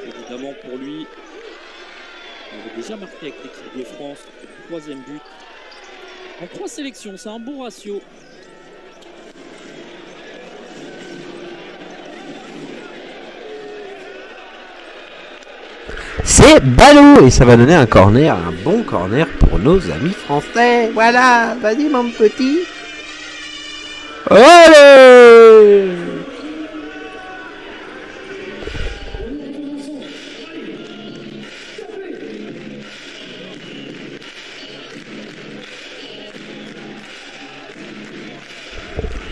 évidemment pour lui. Il avait déjà marqué avec l'équipe de France, 3e but. En 3 sélections, c'est un bon ratio. C'est ballot et ça va donner un corner, un bon corner pour nos amis français. Voilà, vas-y mon petit. Allez!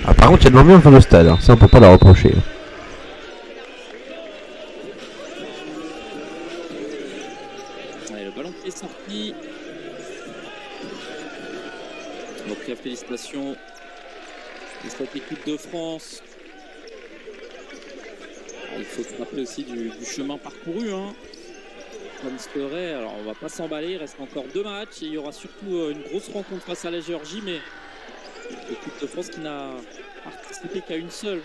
Ah, par contre, il y a de l'ambiance dans le stade, ça on peut pas la reprocher. Sorti. Donc félicitations à cette équipe de France. Il faut se rappeler aussi du chemin parcouru. Comme serait, alors on va pas s'emballer, il reste encore 2 matchs et il y aura surtout une grosse rencontre face à la Géorgie, mais l'équipe de France qui n'a participé qu'à une seule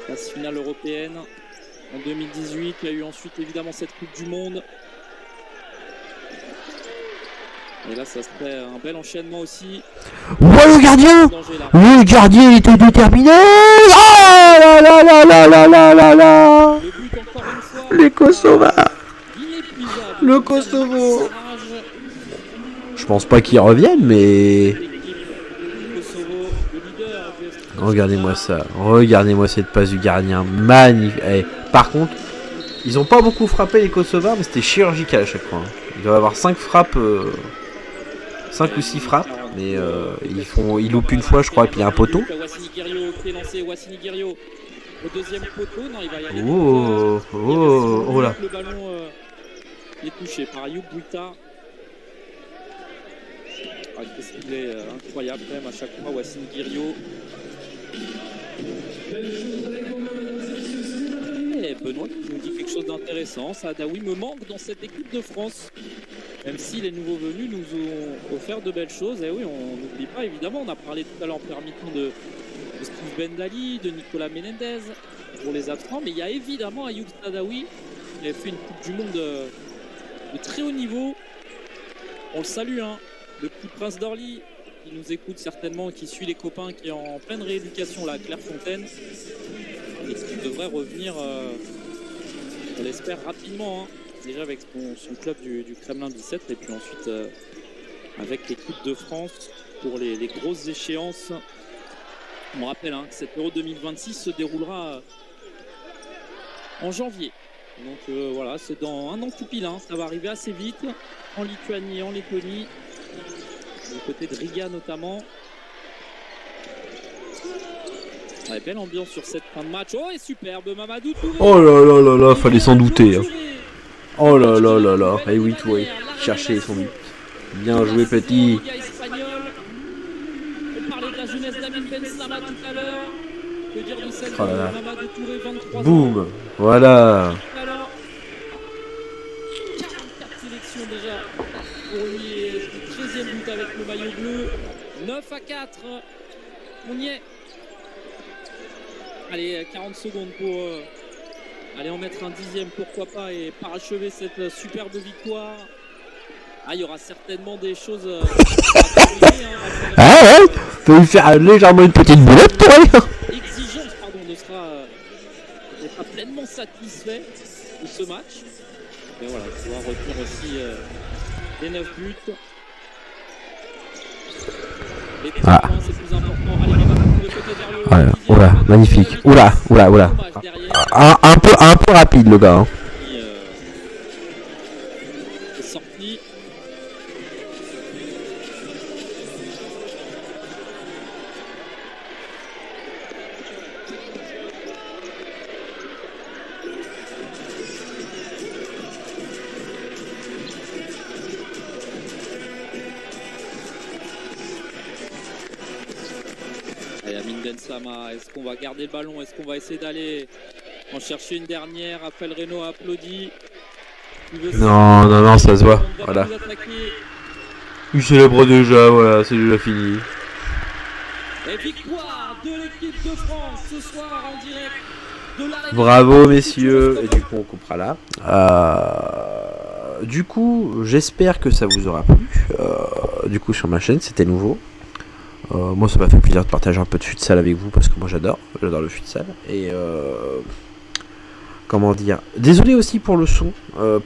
phase finale européenne en 2018. Il y a eu ensuite évidemment cette Coupe du Monde. Et là, ça serait un bel enchaînement aussi. Ouais, le gardien! Le gardien il était déterminé! Oh là là là là là là là là! Le but, encore une fois, les Kosovars! Inépuisable. Le Kosovo! Je pense pas qu'ils reviennent, mais... Regardez-moi ça. Regardez-moi cette passe du gardien. Magnifique. Eh, par contre, ils ont pas beaucoup frappé les Kosovars, mais c'était chirurgical à chaque fois. Ils doivent avoir 5 frappes... 5 ou 6 frappes, mais ils loupent une fois, je crois, et puis il y a un poteau. Wassini Guerriero qui est lancé, Wassini Guerriero au 2e poteau. Non, il va y aller. Oh là. Le ballon est touché par Ayoub Bouita. Qu'est-ce qu'il est incroyable quand même à chaque fois, Wassini Guerriero. Et Benoît qui nous dit quelque chose d'intéressant. Saadaoui me manque dans cette équipe de France. Même si les nouveaux venus nous ont offert de belles choses. Et oui, on n'oublie pas, évidemment, on a parlé tout à l'heure en permettant de Steve Bendali, de Nicolas Menendez pour les absents. Mais il y a évidemment Ayoub Saadaoui qui a fait une Coupe du Monde de très haut niveau. On le salue, le petit prince d'Orly qui nous écoute certainement, qui suit les copains, qui est en pleine rééducation là, à Clairefontaine. Et qui devrait revenir, on l'espère, rapidement. Déjà avec son club du Kremlin Bicêtre et puis ensuite avec l'équipe de France pour les grosses échéances. On rappelle que cette Euro 2026 se déroulera en janvier. Donc voilà, c'est dans un an tout pile, ça va arriver assez vite en Lituanie et en Lettonie, du côté de Riga notamment. Ouais, belle ambiance sur cette fin de match. Oh, et superbe Mamadou Touré. Oh là là là là, fallait s'en douter. Oh là là là là. Et oui, Touré, chercher son but. Bien joué, petit. On parlait de la jeunesse d'Amin Ben Sama tout à l'heure. Que dire de celle de Mamadou Touré, 23 ans. Boum, voilà. 44 sélections déjà pour lui et le 13e but avec le maillot bleu. 9-4. On y est. Allez, 40 secondes pour aller en mettre un 10e, pourquoi pas, et parachever cette superbe victoire. Il y aura certainement des choses à terminer. Ouais, peut lui faire légèrement une petite boulette, toi. Exigence, ne sera pleinement satisfait de ce match. Mais voilà, pouvoir retenir aussi les 9 buts. Les 3 points, c'est plus important. Allez, on va peut-être vers le... Voilà, oula, magnifique. Oula. Un peu rapide, le gars. Est sorti. Sama, est-ce qu'on va garder le ballon? Est-ce qu'on va essayer d'aller en chercher une dernière? Raphaël Reynaud a applaudi. Non, ça se voit. Voilà. Il célèbre déjà, voilà, c'est déjà fini. Et victoire de l'équipe de France ce soir en direct de la... Bravo messieurs, et du coup on coupera là. Du coup, j'espère que ça vous aura plu. Du coup sur ma chaîne, c'était nouveau. Moi ça m'a fait plaisir de partager un peu de futsal avec vous parce que moi j'adore le futsal. Et comment dire, désolé aussi pour le son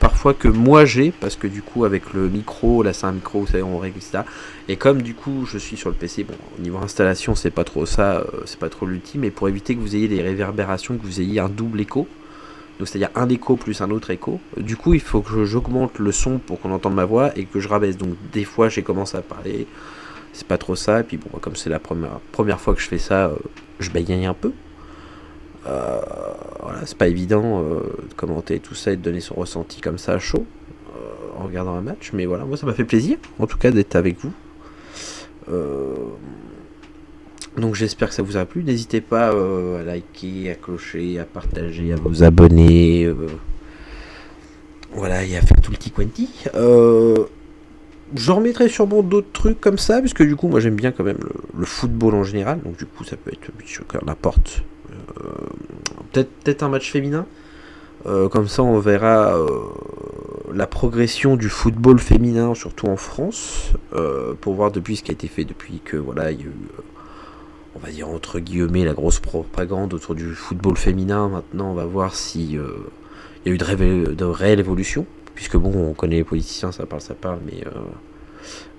parfois que moi j'ai, parce que du coup avec le micro, là c'est un micro, vous savez on règle etc. Et comme du coup je suis sur le PC, bon au niveau installation c'est pas trop ça, c'est pas trop l'ultime, mais pour éviter que vous ayez des réverbérations, que vous ayez un double écho, donc c'est-à-dire un écho plus un autre écho, du coup il faut que j'augmente le son pour qu'on entende ma voix et que je rabaisse, donc des fois j'ai commencé à parler, c'est pas trop ça, et puis bon comme c'est la première fois que je fais ça, je bégaye un peu. Voilà, c'est pas évident de commenter tout ça et de donner son ressenti comme ça à chaud en regardant un match, mais voilà, moi ça m'a fait plaisir en tout cas d'être avec vous. Donc j'espère que ça vous a plu. N'hésitez pas à liker, à clocher, à partager, à vous abonner, voilà, et à faire tout le petit quanti. Je remettrai sûrement d'autres trucs comme ça, puisque du coup moi j'aime bien quand même le football en général, donc du coup ça peut être n'importe. Peut-être un match féminin, comme ça on verra la progression du football féminin, surtout en France, pour voir depuis ce qui a été fait depuis que voilà il y a eu, on va dire entre guillemets, la grosse propagande autour du football féminin. Maintenant on va voir si il y a eu de réelle évolution, puisque bon on connaît les politiciens, ça parle, mais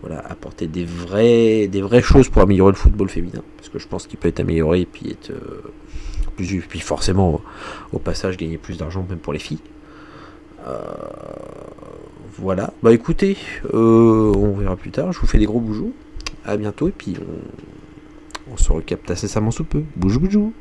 voilà, apporter des vraies choses pour améliorer le football féminin, parce que je pense qu'il peut être amélioré et puis être puis forcément au passage gagner plus d'argent même pour les filles. Voilà, bah écoutez, on verra plus tard, je vous fais des gros boujous, à bientôt, et puis on se recapte incessamment sous peu. Boujou boujou.